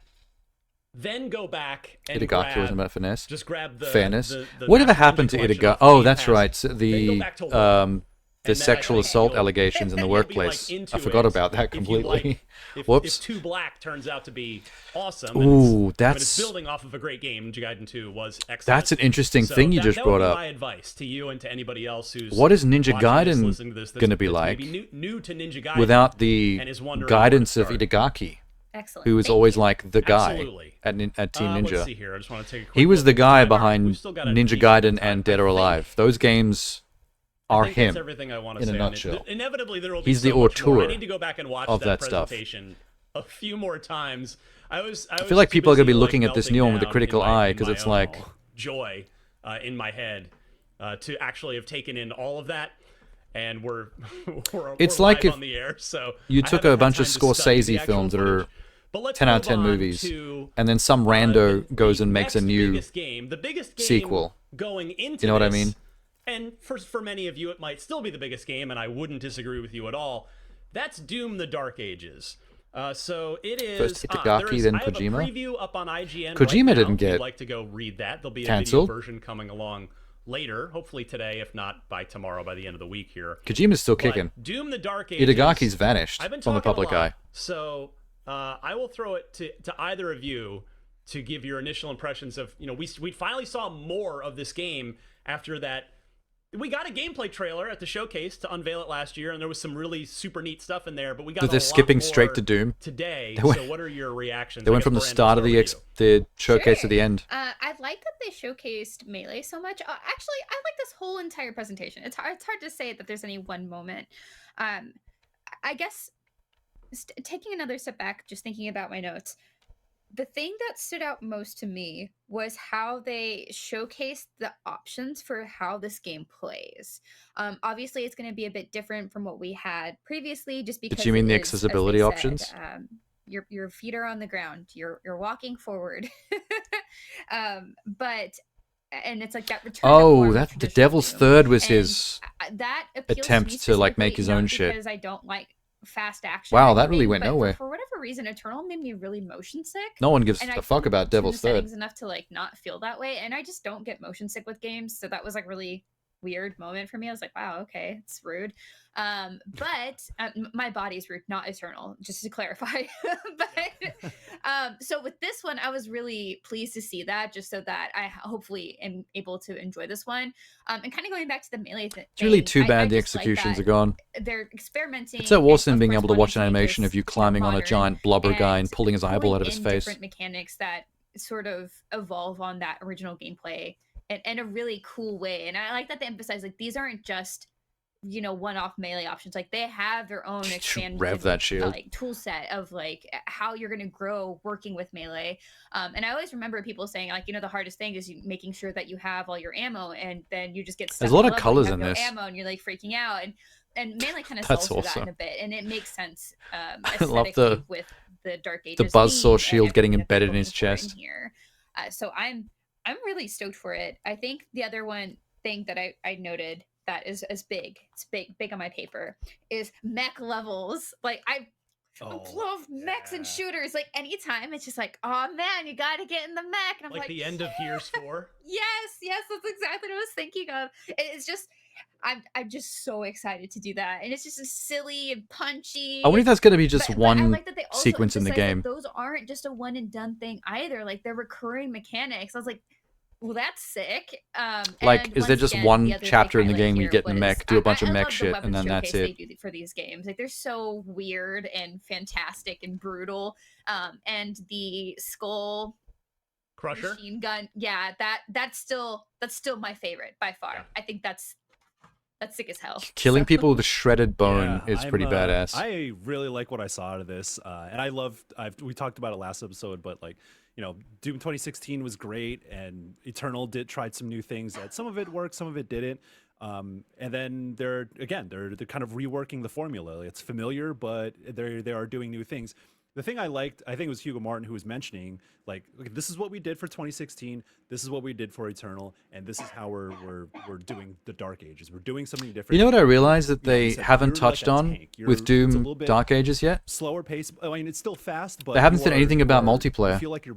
then go back and Itagaki wasn't about finesse. just grab the fairness. the Whatever Master happened Ninja to Collection Itagaki? on Oh, Game that's Pass, right. then go The back to one. the then I sexual think assault you'll- allegations in the you'll be, like, workplace. into I forgot it about that if you completely. like- if Whoops. 2 Black turns out to be awesome. and Ooh, it's, I mean, that's- it's building off of a great game. Ninja Gaiden 2 was excellent. That's an interesting So thing you just that brought would be up. my advice to you and to anybody else who's What is Ninja watching this, Gaiden listening to this, gonna be that's like maybe new to Ninja Gaiden without the and is wondering where to guidance of start. Itagaki? Excellent. Who was Thank always you. like the guy Absolutely. at Team Ninja. Let's see here. I just want to take a quick He was look the at the guy timer. behind We've still got a Ninja decent Gaiden time. and Dead or Alive. Those games are I think him that's everything I want to in say. a on it. nutshell. Inevitably, there will be He's the so much more. I auteur need to go back and watch of that stuff. presentation a few more times. I feel like too people are gonna busy, be looking like, at this melting new one with a down critical in my- eye, in 'cause my it's own like- joy in my head to actually have taken in all of that. and we're It's we're like live if on the air. So you I took haven't a had bunch of time to study the Scorsese actual films that footage. are But let's 10 out of move 10 on movies, to, and then some rando goes and makes a next new biggest game, the biggest game sequel. going into You know what I this, mean? and for many of you, it might still be the biggest game, and I wouldn't disagree with you at all. That's Doom: The Dark Ages. So it is. First Itagaki, then I have Kojima? a preview up on IGN. Kojima right now, didn't if you'd get like to go read that. There'll be a canceled. video version coming along later, hopefully today, if not by tomorrow, by the end of the week here. Kojima's still But kicking. Doom: The Dark Ages. Itagaki's vanished I've been from the talking a public lot, eye. So I will throw it to either of you to give your initial impressions of, we finally saw more of this game after that. We got a gameplay trailer at the showcase to unveil it last year, and there was some really super neat stuff in there. But we got But they're a lot skipping straight more to Doom today. They went- So what are your reactions? They I went guess, from the Brandon, start of we'll start the showcase to the end. I like that they showcased Melee so much. Actually, I like this whole entire presentation. It's hard to say that there's any one moment. I guess taking another step back, just thinking about my notes, the thing that stood out most to me was how they showcased the options for how this game plays. Obviously, it's going to be a bit different from what we had previously, just because. Did you mean it the is, as they accessibility said, options? Your feet are on the ground. You're walking forward, but and it's like that return. Oh, that the Devil's Third was his that appeals to me attempt to like make specifically, his not own shit. because I don't like fast action. Wow, or that really anything, went but nowhere. For whatever reason, Eternal made me really motion sick. No one gives and a I fuck didn't about tune Devil's the Third. settings enough to like not feel that way, and I just don't get motion sick with games, so that was like really weird moment for me. I was like, wow, okay, it's rude. But my body's rude, not Eternal, just to clarify. But so with this one, I was really pleased to see that, just so that I hopefully am able to enjoy this one. And kind of going back to the Melee thing, It's really too I bad the just like executions that are gone. they're experimenting. It's so and, awesome of being course, able to wanting watch an make animation this of you climbing on a modern giant blubber guy and and pulling his eyeball out of pulling his in face. different mechanics that sort of evolve on that original gameplay in a really cool way. And I like that they emphasize like these aren't just one-off Melee options. Like they have their own expanded Rev that shield. like tool set of like how you're going to grow working with Melee. And I always remember people saying like, the hardest thing is making sure that you have all your ammo, and then you just get stuck There's a lot in of level, you colors have in no this. ammo and you're like freaking out, and Melee kind of That's solves for that in awesome. a bit, and it makes sense I love aesthetically with the Dark Ages the buzzsaw theme shield and getting everything that they're embedded in his going for chest. here. So I'm really stoked for it. I think the other one thing that I noted that is big, it's big on my paper, is mech levels. Like I love mechs and shooters. Like anytime it's just like, oh man, you gotta get in the mech, and I'm like like the end of Gears 4. yes, that's exactly what I was thinking of. It's just I'm just so excited to do that, and it's just silly and punchy. I wonder if that's going to be just But I one like that they also sequence in the emphasize that game. those aren't just a one and done thing either. Like they're recurring mechanics. I was like, well, that's sick. Like, and is there once just again, one the other big chapter in the highlight game where you here get in the was- mech, do a bunch of I mech love the shit, weapons and then that's showcase it? they do for these games. Like they're so weird and fantastic and brutal. And the skull Crusher machine gun, yeah, that's still my favorite by far. I think that's sick as hell. Killing So- people with a shredded bone is I'm, pretty badass. I really like what I saw out of this, and I love. We talked about it last episode, but like Doom 2016 was great, and Eternal tried some new things. That some of it worked, some of it didn't. And then they're kind of reworking the formula. It's familiar, but they are doing new things. The thing I liked, I think it was Hugo Martin who was mentioning, like, okay, this is what we did for 2016, this is what we did for Eternal, and this is how we're doing the Dark Ages. We're doing something different. You know what I realized that You know, they he said, haven't "You're like touched a on tank. with It's a Doom little bit Dark Ages yet? slower pace. I mean, it's still fast, but They haven't said you anything about you multiplayer. feel like you're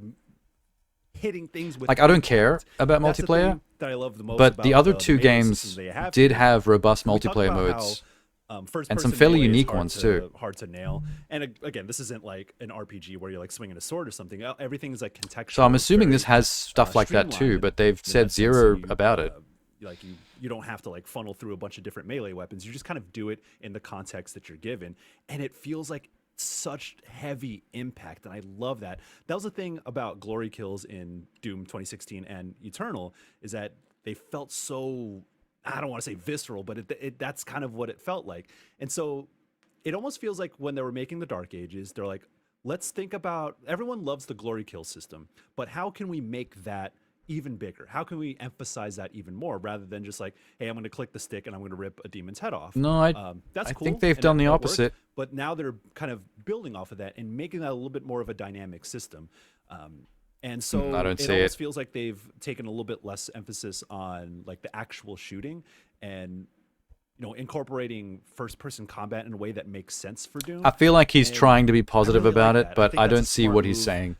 hitting things with Like, I don't care impact. about That's the multiplayer, thing that I love the most but about the other two Melee games systems they have did here. have robust We talked multiplayer about modes. how, and some first-person fairly melee is unique hard ones to- too. Hard to nail. And again, this isn't like an RPG where you're like swinging a sword or something. Everything's like contextual. So I'm It's assuming very, this has stuff like that too, streamlined but they've in said that sense, zero so about it. Like you don't have to like funnel through a bunch of different melee weapons. You just kind of do it in the context that you're given, and it feels like such heavy impact, and I love that. That was the thing about glory kills in Doom 2016 and Eternal, is that they felt so, I don't want to say visceral, but that's kind of what it felt like. And so it almost feels like when they were making the Dark Ages, they're like, let's think about, everyone loves the glory kill system, but how can we make that even bigger? How can we emphasize that even more rather than just like, hey, I'm going to click the stick and I'm going to rip a demon's head off? No, that's I cool. think they've and done the that worked, opposite. but now they're kind of building off of that and making that a little bit more of a dynamic system. And so I don't it see almost it. feels like they've taken a little bit less emphasis on like the actual shooting and incorporating first-person combat in a way that makes sense for Doom. I feel like he's And trying to be positive really about like it, that. but think I that's a don't see smart what he's move. saying.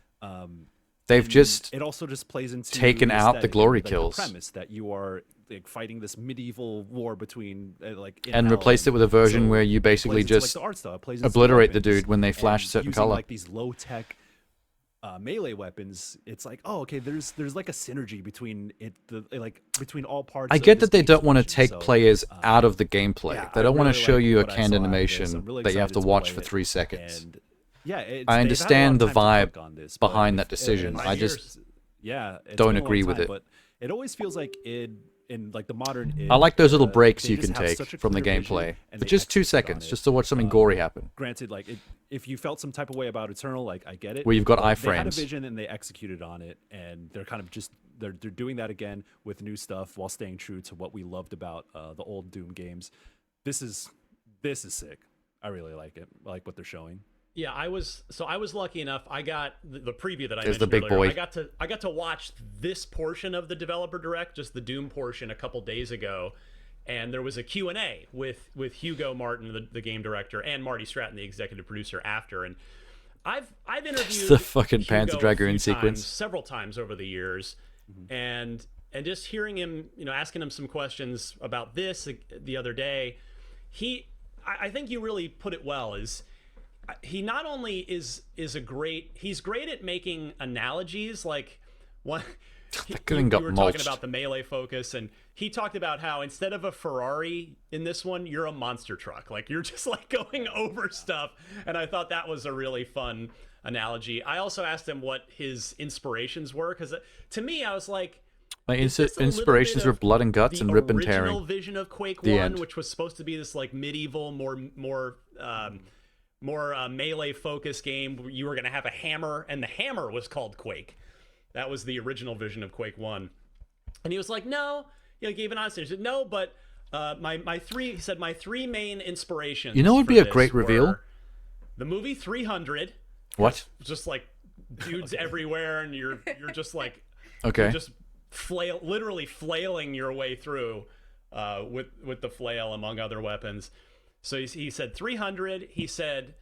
They've just It also just plays into taken the out the aesthetic glory and, like, kills. The premise that you are like fighting this medieval war between in and hell, replaced it with a version so where you it plays basically into, like, just the art style, it plays into obliterate the weapons, dude when they flash a and certain using, color. like these low-tech melee weapons. It's like, oh, okay, there's like a synergy between between all parts. I of get this that they game's don't want to vision. take So, players out of the gameplay. yeah, They I don't want to really show like you a what I canned saw out of this. animation I'm really that you have excited to watch play for it, 3 seconds. and yeah, I they've had a lot understand the of time to vibe work on this, but behind that if- decision. and I just it's don't been a long agree with time, it. But it always feels like in like the modern. I like those little breaks they you just can have take such a from the clear vision, gameplay and for they just 2 execute on seconds, it. just to watch something gory happen. Granted, like if you felt some type of way about Eternal, like I get it. Where you've got but They had a iframes. vision and they executed on it, and they're kind of just they're doing that again with new stuff while staying true to what we loved about the old Doom games. This is sick. I really like it. I like what they're showing. Yeah, I was lucky enough. I got the preview that I There's mentioned the big earlier. boy. I got to watch this portion of the developer direct, just the Doom portion, a couple days ago, and there was a Q&A with Hugo Martin, the game director, and Marty Stratton, the executive producer, after. And I've interviewed the fucking Hugo Panzer a Dragoon few sequence. times, several times over the years, and just hearing him, asking him some questions about this the other day, I think you really put it well. He not only is he's great at making analogies, like one thing got you were talking mulched. about the melee focus, and he talked about how instead of a Ferrari in this one, you're a monster truck, like you're just like going over stuff. And I thought that was a really fun analogy. I also asked him what his inspirations were, because to me I was like, My is this a little inspirations bit were of blood and guts the and rip and original tearing. vision of Quake The 1, end. which was supposed to be this like medieval, more melee focused game where you were going to have a hammer, and the hammer was called Quake. That was the original vision of Quake 1. And he was like, no, he gave an answer. He said, no, but my three main inspirations. You know what would for be a this great reveal? were the movie 300. What? Just like dudes everywhere, and you're just like, Okay. you're just literally flailing your way through with the flail among other weapons. So he said 300. He said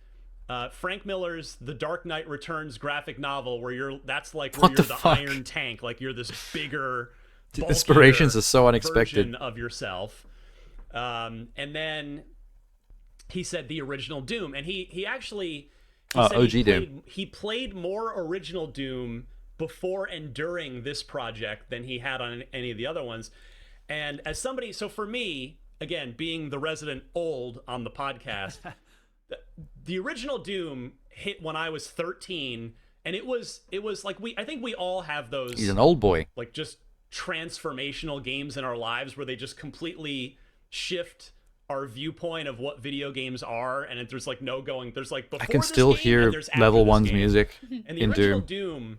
Frank Miller's The Dark Knight Returns graphic novel, where you're What the the fuck? Iron Tank, like you're this bigger, The inspirations are so bulkier unexpected. version of yourself. And then he said the original Doom, and he actually said OG he Doom. he played more original Doom before and during this project than he had on any of the other ones. And as somebody, so for me, again, being the resident old on the podcast, the original Doom hit when I was 13, and it was like I think we all have those. He's an old boy. Like just transformational games in our lives where they just completely shift our viewpoint of what video games are, and there's like no going. There's like before I can this still game, hear and there's after level this 1's game. music And the in original Doom. Doom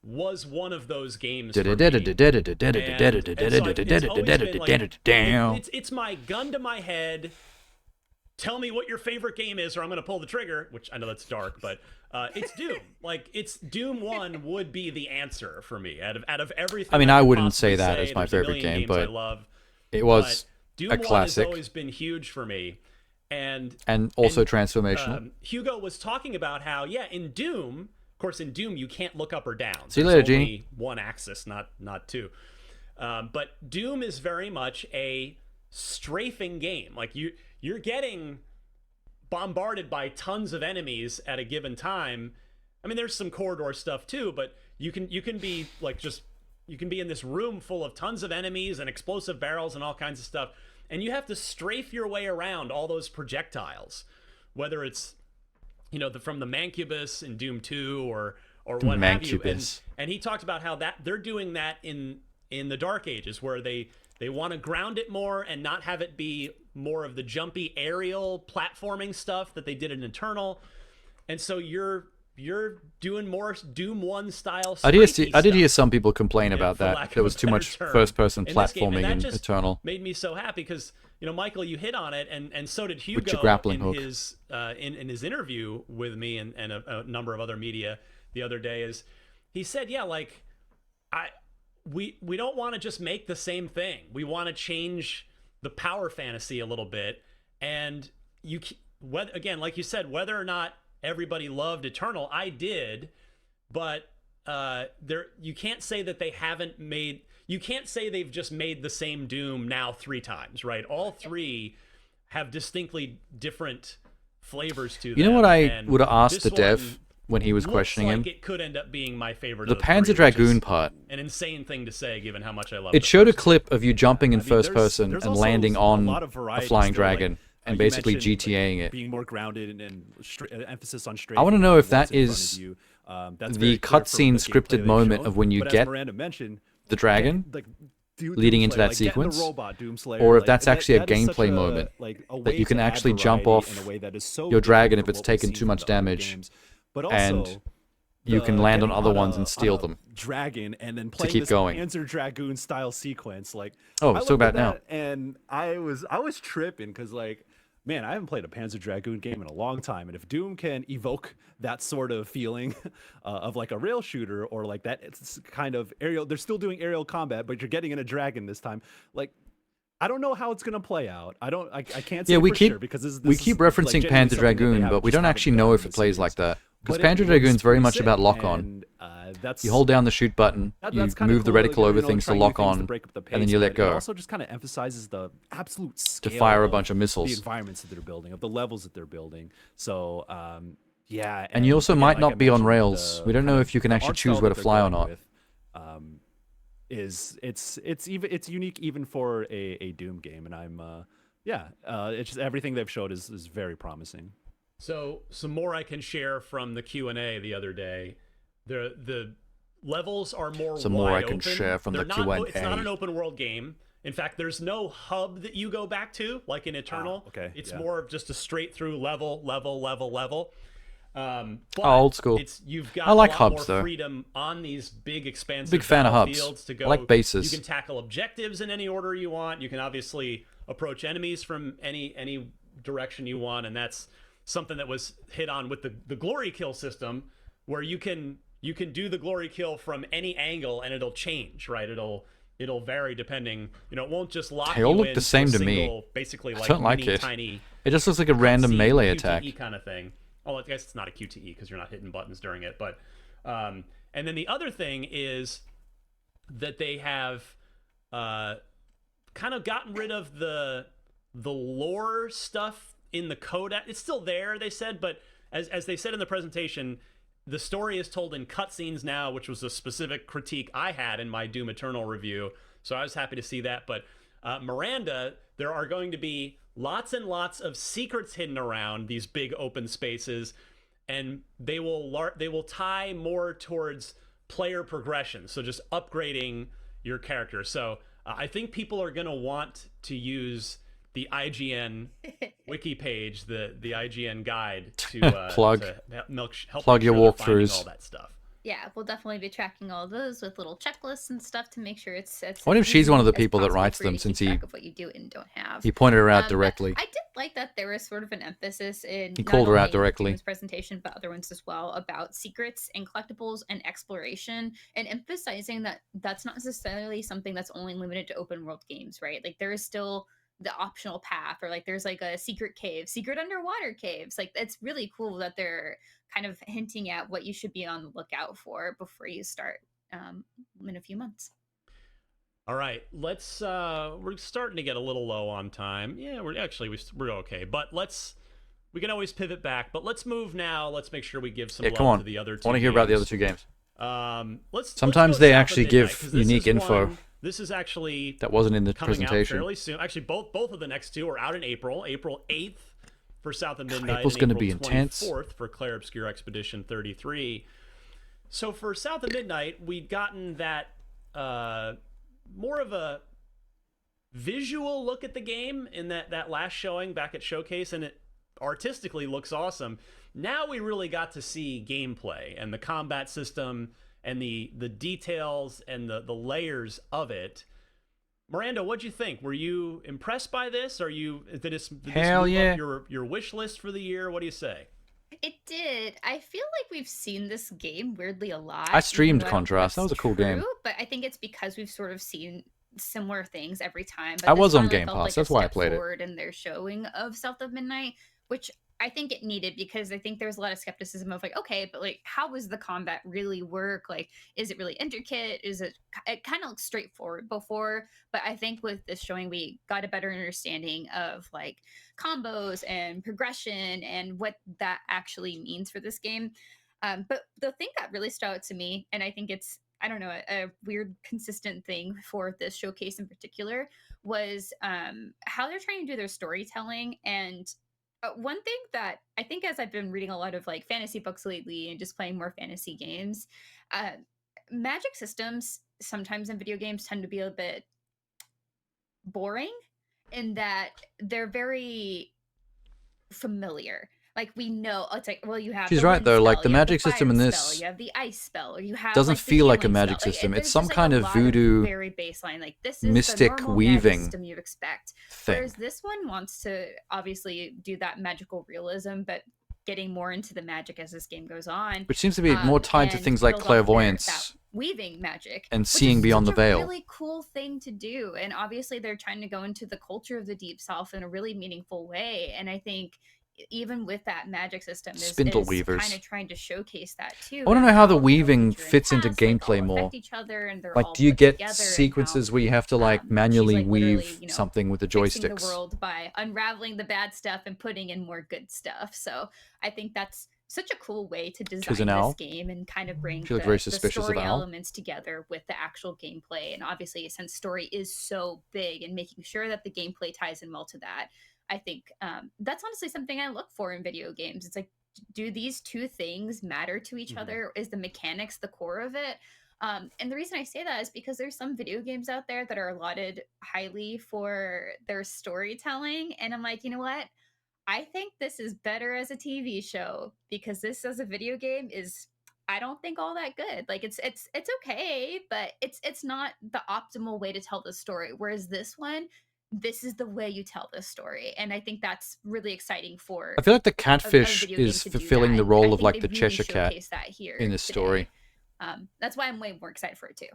was one of those games for me. And so it's always been like, it's my gun to my head. Tell me what your favorite game is, or I'm going to pull the trigger. Which I know that's dark, but it's Doom. Like it's Doom 1 would be the answer for me out of everything. I mean, I I could wouldn't possibly say that as my there's a favorite million game, games I but love, it was but Doom a 1 classic. has always been huge for me, and also transformational. Hugo was talking about how in Doom, of course, in Doom you can't look up or down. See you There's later, only Genie. one axis, not two. But Doom is very much a strafing game. Like you're getting bombarded by tons of enemies at a given time. I mean, there's some corridor stuff too, but you can be like you can be in this room full of tons of enemies and explosive barrels and all kinds of stuff, and you have to strafe your way around all those projectiles, whether it's from the Mancubus in Doom 2 or what have you. And he talked about how that they're doing that in the Dark Ages, where they want to ground it more and not have it be more of the jumpy aerial platforming stuff that they did in Eternal. And so you're you're doing more Doom 1 style. I did stuff, hear some people complain about for that. lack There of was a too better much term, first-person in this game, and platforming that in just Eternal. made me so happy because Michael, you hit on it, and so did Hugo With your grappling in hook. his in his interview with me and a number of other media the other day. Is he said, yeah, like we don't want to just make the same thing. We want to change the power fantasy a little bit, and again, like you said, whether or not everybody loved Eternal, I did, but you can't say that they haven't made. You can't say they've just made the same Doom now 3 times, right? All 3 have distinctly different flavors to them. You know what I and would have asked this the dev one when he was looks questioning like him? It could end up being my favorite. The of Panzer 3, which Dragoon is part. an insane thing to say, given how much I love. It the showed a first clip of you jumping in first there's person and also landing a on lot of a variety flying still, like, dragon and you basically mentioned, GTAing it. being more grounded and emphasis on straight. I want to know if that is the cutscene scripted moment of when you get the dragon leading into that sequence, or if that's actually a gameplay moment that you can actually jump off your dragon if it's taken too much damage, and you can land on other ones and steal them. Dragon and then to keep this going. Panzer Dragoon style sequence, like Oh, I so looked at bad now. that and I was tripping because like, man, I haven't played a Panzer Dragoon game in a long time, and if Doom can evoke that sort of feeling of like a rail shooter or like that, it's kind of aerial. They're still doing aerial combat, but you're getting in a dragon this time. Like, I don't know how it's gonna play out. I can't say Yeah, we for keep sure because we keep referencing Panzer Dragoon, but we don't actually know if it plays like that. Because Panzer Dragoon's very much about lock-on. You hold down the shoot button, you move the reticle over things to lock on, and then you let go. It also just kind of emphasizes the absolute scale to fire a of bunch of missiles. the environments that they're building, of the levels that they're building. So, yeah. And you also again, might like not I be on mentioned, rails. We don't know if you can actually art choose style where to that they're fly or going not. with, it's unique even for a Doom game, and I'm it's just everything they've showed is very promising. So some more I can share from the Q&A the other day. The levels are more Some wide more I open. can share from the Q&A. It's not an open world game. In fact, there's no hub that you go back to like in Eternal. It's more of just a straight through level. But old school. You've got I like a lot hubs, more though. freedom on these big expansive Big fan of hubs. battlefields to go. I like bases. You can tackle objectives in any order you want. You can obviously approach enemies from any direction you want, and that's something that was hit on with the glory kill system, where you can do the glory kill from any angle and it'll change, right? It'll vary depending, it won't just lock They all you look in the same to me. single, basically like I don't like mini, it. tiny. It just looks like a random cutscene, melee QTE attack. kind of thing. Oh, I guess it's not a QTE because you're not hitting buttons during it, but and then the other thing is that they have kind of gotten rid of the lore stuff in the code. It's still there, they said, but as they said in the presentation, the story is told in cutscenes now, which was a specific critique I had in my Doom Eternal review. So I was happy to see that. But Miranda, there are going to be lots and lots of secrets hidden around these big open spaces, and they will tie more towards player progression. So just upgrading your character. So I think people are going to want to use the IGN wiki page, the IGN guide to Plug. to help Plug make your sure they're finding walkthroughs. all that stuff. Yeah, we'll definitely be tracking all those with little checklists and stuff to make sure it's. I wonder if she's one of the easy as people that possible writes for you them, to since keep he track of what you do and don't have. he pointed her out But directly. I did like that there was sort of an emphasis in. He not called her out only directly. Doom's presentation, but other ones as well, about secrets and collectibles and exploration, and emphasizing that that's not necessarily something that's only limited to open world games, right? Like there is still the optional path, or like there's like a secret cave, secret underwater caves. Like it's really cool that they're kind of hinting at what you should be on the lookout for before you start in a few months. All right, let's. We're starting to get a little low on time. Yeah, we're okay, but we can always pivot back. But let's move now. Let's make sure we give some Yeah, come love on. to the other two. I want to hear about the other two games. Let's Sometimes go they South of actually Midnight, give 'cause this unique is info one- This is actually that wasn't in the coming presentation. out fairly soon. Actually, both of the next two are out in April 8th for South of Midnight. April's and gonna April be intense. 24th for Clair Obscure Expedition 33. So for South of Midnight, we'd gotten that more of a visual look at the game in that last showing back at Showcase, and it artistically looks awesome. Now we really got to see gameplay and the combat system and the details and the layers of it. Miranda, what'd you think? Were you impressed by this? Did this Hell move yeah. up your wish list for the year? What do you say? It did. I feel like we've seen this game weirdly a lot. I streamed even though I don't think Contrast. That that's was a cool game. true, but I think it's because we've sort of seen similar things every time. But I this was on finally Game felt Pass. like That's a why I step played it. forward in their showing of South of Midnight, which I think it needed, because I think there's a lot of skepticism of like, okay, but like, how does the combat really work? Like, is it really intricate? It kind of looks straightforward before, but I think with this showing, we got a better understanding of like combos and progression and what that actually means for this game. But the thing that really stood out to me, and I think it's, I don't know, a weird consistent thing for this showcase in particular, was how they're trying to do their storytelling. And one thing that I think, as I've been reading a lot of like fantasy books lately and just playing more fantasy games, magic systems sometimes in video games tend to be a bit boring in that they're very familiar. Like, we know, it's like, well, you have She's the right, wind though, spell, like, the you have magic fire system in spell, this you have the ice spell, or you have doesn't like, the feel like a healing magic spell. system. Like, It's there's some just, like, kind a of lot voodoo very baseline. Like, this is mystic the normal weaving magic system you'd expect. thing. Whereas this one wants to obviously do that magical realism, but getting more into the magic as this game goes on, Which seems to be more tied to and things like build off their- clairvoyance that weaving magic and which seeing is beyond such the veil. a really cool thing to do. And obviously they're trying to go into the culture of the Deep South in a really meaningful way, and I think even with that magic system Spindle is weavers. kind of trying to showcase that too. I want to and know how the you know, weaving future and fits into past, like, all gameplay affect more. each other, and they're Like, all do you put get together, and how, sequences where you have to like manually she's, like, weave literally, you know, something with the fixing the joysticks? world by unraveling the bad stuff and putting in more good stuff. So I think that's such a cool way to design an this owl. game and kind of bring She looked the, very the suspicious of story owl. elements together with the actual gameplay. And obviously, since story is so big, and making sure that the gameplay ties in well to that, I think that's honestly something I look for in video games. It's like, do these two things matter to each other? Is the mechanics the core of it? And the reason I say that is because there's some video games out there that are lauded highly for their storytelling, and I'm like, you know what? I think this is better as a TV show, because this as a video game is, I don't think, all that good. Like, it's okay, but it's not the optimal way to tell the story. Whereas this one, this is the way you tell this story, and I think that's really exciting for. I feel like the a catfish video game is to do fulfilling that, the and role I of think like they the really Cheshire Cat showcased that here in this today. story. That's why I'm way more excited for it too.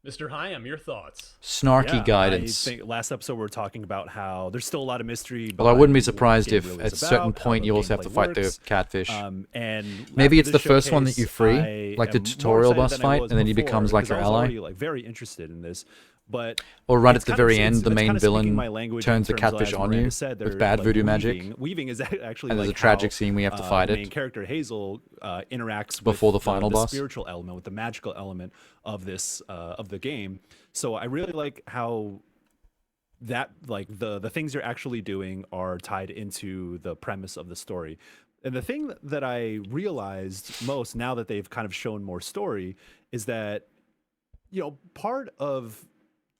Mr. Hyam, your thoughts? Snarky Yeah, guidance. I think last episode we were talking about how there's still a lot of mystery. Well, I wouldn't be behind what the surprised game if really at is a certain about, how point the you also have to gameplay fight the works. catfish. And maybe after it's the this first one that you showcase, free, I like the am more tutorial excited boss than I fight, was and then he before, becomes like because your I was ally. already, like, very interested in this, but Or right it's at the kind of- very it's- end, the it's main kind of speaking villain my language turns in the terms of, catfish as on Miranda you said, with they're, bad like, voodoo weaving. magic. Weaving is actually And there's like a tragic how, scene where you have to fight the main it. character Hazel interacts Before with the final boss. spiritual element, with the magical element of this of the game. So I really like how that, like, the things you're actually doing are tied into the premise of the story. And the thing that I realized most now that they've kind of shown more story is that, you know, part of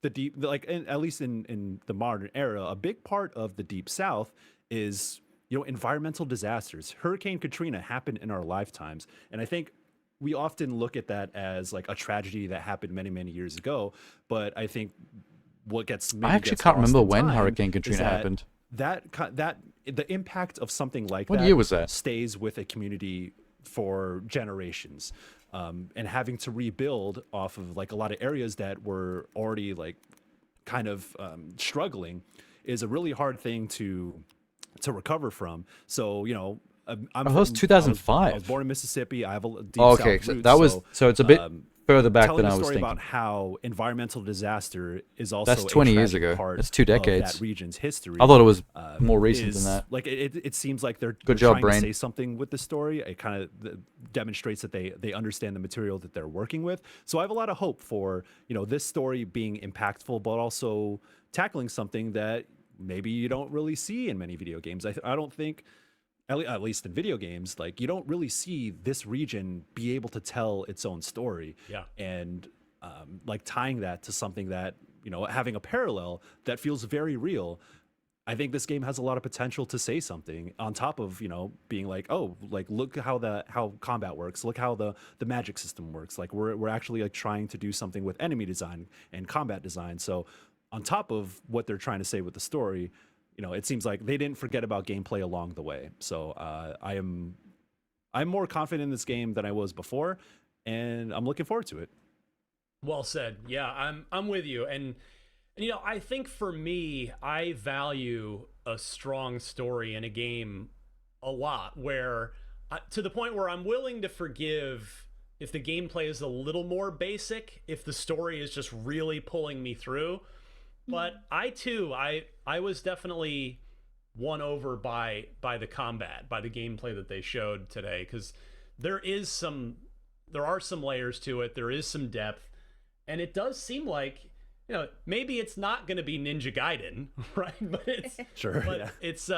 the deep, like, at least in the modern era, a big part of the Deep South is, you know, environmental disasters. Hurricane Katrina happened in our lifetimes, and I think we often look at that as like a tragedy that happened many, many years ago. But I think what gets maybe I actually gets can't lost remember in when time Hurricane is Katrina that happened. that the impact of something like What that year was that? stays with a community for generations, and having to rebuild off of like a lot of areas that were already like kind of struggling is a really hard thing to recover from. So, you know, I'm Oh, that was from- 2005. I was born in Mississippi. I have a deep Oh, okay, South so roots, that was so it's a bit further back telling than a I was story thinking. about how environmental disaster is also That's a 20 years tragic ago. part That's 2 of decades. that region's history. I thought it was more recent than is- that. Like it seems like they're Good job, trying brain. to say something with the story. It kind of demonstrates that they understand the material that they're working with. So I have a lot of hope for, you know, this story being impactful, but also tackling something that maybe you don't really see in many video games. I don't think, at least in video games, like, you don't really see this region be able to tell its own story. Yeah. And like tying that to something that, you know, having a parallel that feels very real. I think this game has a lot of potential to say something on top of, being like, oh, like look how combat works, look how the magic system works. Like we're actually like trying to do something with enemy design and combat design. So on top of what they're trying to say with the story, it seems like they didn't forget about gameplay along the way. So I'm more confident in this game than I was before, and I'm looking forward to it. Well said. Yeah, I'm with you. And I think for me, I value a strong story in a game a lot, where to the point where I'm willing to forgive if the gameplay is a little more basic, if the story is just really pulling me through. But I was definitely won over by the combat, by the gameplay that they showed today, because there are some layers to it, there is some depth, and it does seem like, maybe it's not going to be Ninja Gaiden, right? But it's sure. But yeah. it's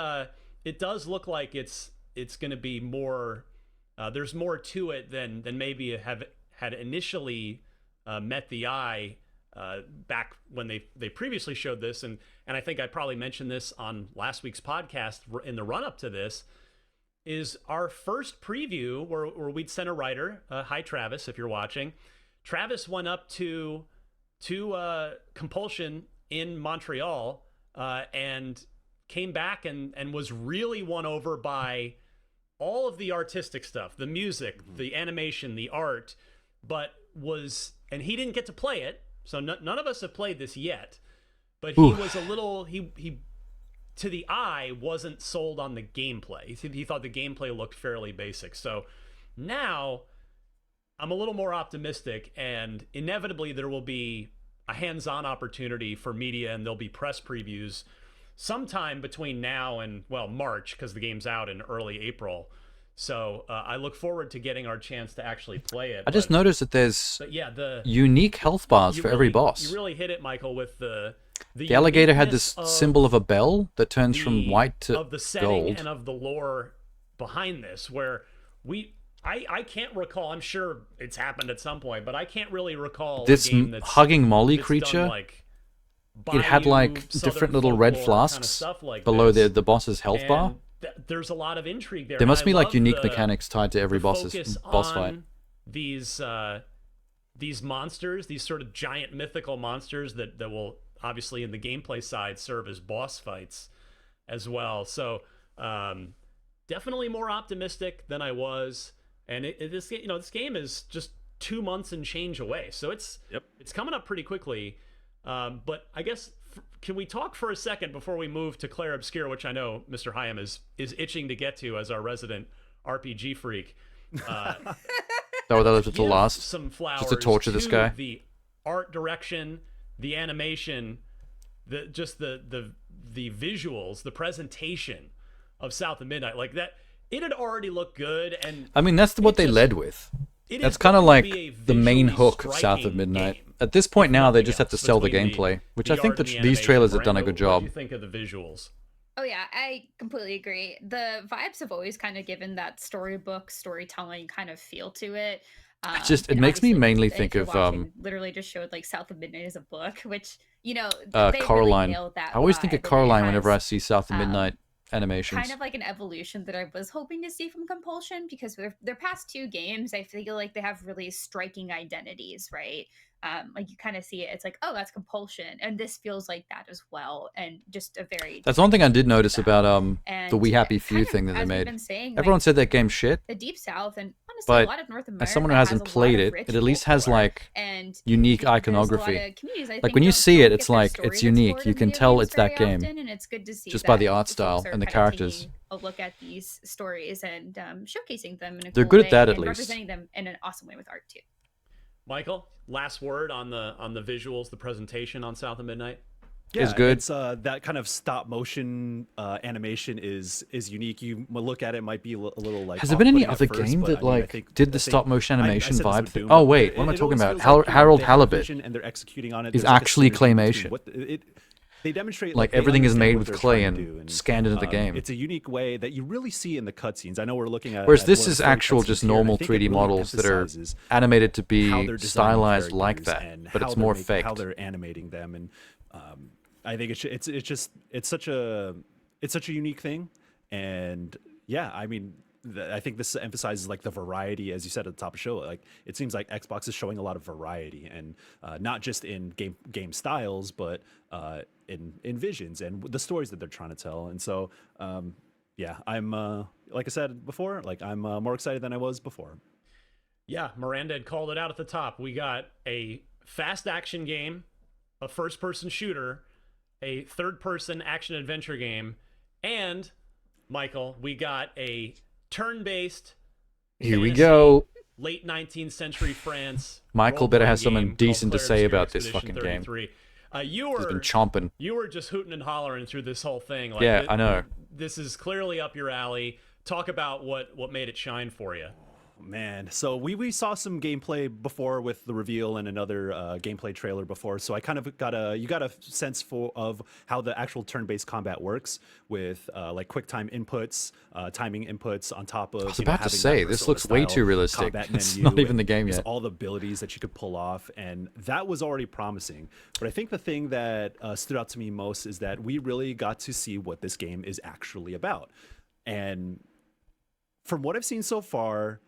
it does look like it's going to be more. There's more to it than maybe had initially met the eye back when they previously showed this, and I think I probably mentioned this on last week's podcast in the run up to this. Is our first preview where we'd sent a writer. Hi Travis, if you're watching. Travis went up to Compulsion in Montreal and came back and was really won over by all of the artistic stuff, the music, the animation, the art, and he didn't get to play it, so none of us have played this yet, but he was a little, he to the eye wasn't sold on the gameplay. He thought the gameplay looked fairly basic. So now I'm a little more optimistic, and inevitably there will be a hands-on opportunity for media, and there'll be press previews sometime between now and, March, because the game's out in early April. So I look forward to getting our chance to actually play it. I just noticed that there's the unique health bars for every boss. You really hit it, Michael, with the alligator had this symbol of a bell that turns from white to of the setting gold. And of the lore behind this, where I can't recall. I'm sure it's happened at some point, but I can't really recall This a game that's, hugging Molly that's creature, done, like, it had Bayou, like Southern different little red folklore kind of flasks stuff like below this. the boss's health And bar. there's a lot of intrigue there. There and must I be like love unique the mechanics tied to every boss focus fight. on these monsters, these sort of giant mythical monsters that will obviously in the gameplay side serve as boss fights as well. So definitely more optimistic than I was. And this game is just 2 months and change away, so it's coming up pretty quickly. But I guess can we talk for a second before we move to Claire Obscure, which I know Mr. Hyam is itching to get to as our resident RPG freak. That was the last. Some flowers just to torture this guy. The art direction, the animation, the visuals, the presentation of South of Midnight, like that. It had already looked good, and I mean that's what they led with. That's kind of like the main hook of South of Midnight. At this point now, they just have to sell the gameplay, which I think that these trailers have done a good job. What do you think of the visuals? Oh yeah, I completely agree. The vibes have always kind of given that storybook, storytelling kind of feel to it. It makes me mainly think of literally just showed like South of Midnight as a book, which they Coraline. really nailed that I always think vibe, of and it Coraline whenever I has, see South of Midnight animations. kind of like an evolution that I was hoping to see from Compulsion, because their past two games, I feel like they have really striking identities, right? Like you kind of see it, it's like, oh, that's Compulsion, and this feels like that as well, and just a very. That's one thing I did notice about And the We Happy Few kind of, thing that they as we've made. been saying, Everyone like, said that game's shit. The Deep South, and honestly, But a lot of North America as someone who hasn't has a played lot of it, it at least has like and unique there's a lot iconography. of communities, I Like think, when you don't see it, get it's their like story it's that's unique. told You in can video tell games it's that very game often, and it's good to see just by that the art folks style are and the kind of characters. taking a look at these stories and showcasing them in a They're cool good at way that, at and least. representing them in an awesome way with art too. Michael, last word on the visuals, the presentation on South of Midnight. Is good. It's that kind of stop motion animation is unique. You look at it, might be a little like. Has there been any off-putting other at first, game but, that I mean, I like think- did I the think- stop motion I animation said this vibe with thing? Doom, Oh but wait, what am I it talking always about? feels like Harold they have a Halibut vision and they're executing on it. is There's like a actually synergy between claymation. what they demonstrate Like they everything is understand made what with they're clay trying to and do, scanned into the game. It's a unique way that you really see in the cutscenes. I know we're looking at. Whereas at this one of is the story actual cutscenes just here, and I normal think it 3D really models that are emphasizes animated to how be they're designing stylized like characters that, and but how it's they're more making- faked. How they're animating them, and I think it's such a unique thing, and yeah, I mean, I think this emphasizes like the variety, as you said at the top of the show. Like it seems like Xbox is showing a lot of variety, and not just in game styles, but in visions and the stories that they're trying to tell. And so, yeah, I'm like I said before, like I'm more excited than I was before. Yeah, Miranda had called it out at the top. We got a fast action game, a first-person shooter, a third-person action-adventure game, and, Michael, we got a turn-based Here we fantasy, go. late 19th century France. Michael better have role-playing something game decent to called say Claire about Obscure this Expedition fucking game. 33. You He's were been chomping. You were just hooting and hollering through this whole thing. Like, Yeah, I know. This is clearly up your alley. Talk about what made it shine for you. Man, so we saw some gameplay before with the reveal and another gameplay trailer before, so I kind of got a sense of how the actual turn-based combat works with like quick time inputs, timing inputs on top of. I was about to say, this looks way too realistic. It's not even the game yet. All the abilities that you could pull off, and that was already promising. But I think the thing that stood out to me most is that we really got to see what this game is actually about, and from what I've seen so far,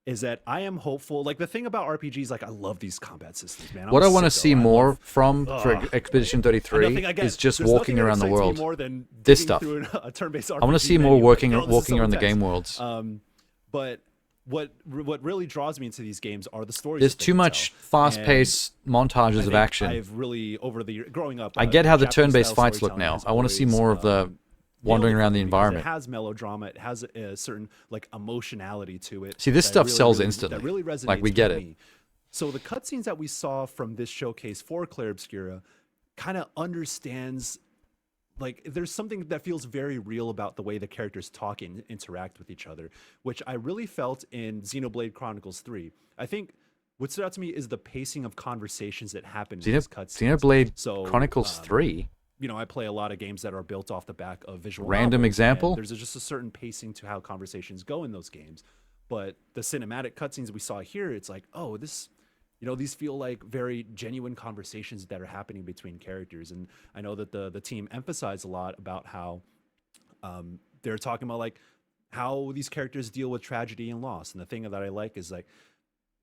is that I am hopeful. Like the thing about RPGs, like I love these combat systems, man. What I want to see more from for Expedition 33 is just walking around the world. This stuff. A turn-based I want to see RPG more menu, walking around the game worlds. But what really draws me into these games are the stories. There's that they too can much tell. fast-paced montages of action. I've really growing up. I get how the Japanese turn-based style fights look storytelling now. has I want to see always, more of the wandering around the because environment. It has melodrama. It has a certain like emotionality to it. See, this that stuff really, sells really, instantly. That really resonates Like, we get with it. me. So the cutscenes that we saw from this showcase for Claire Obscura kind of understands. Like there's something that feels very real about the way the characters talk and interact with each other, which I really felt in Xenoblade Chronicles 3. I think what stood out to me is the pacing of conversations that happen in these cutscenes. Xenoblade Chronicles 3. You know, I play a lot of games that are built off the back of visual Random novels, example? and there's just a certain pacing to how conversations go in those games. But the cinematic cutscenes we saw here, it's like, oh, this, you know, these feel like very genuine conversations that are happening between characters. And I know that the team emphasized a lot about how they're talking about like how these characters deal with tragedy and loss. And the thing that I like is like,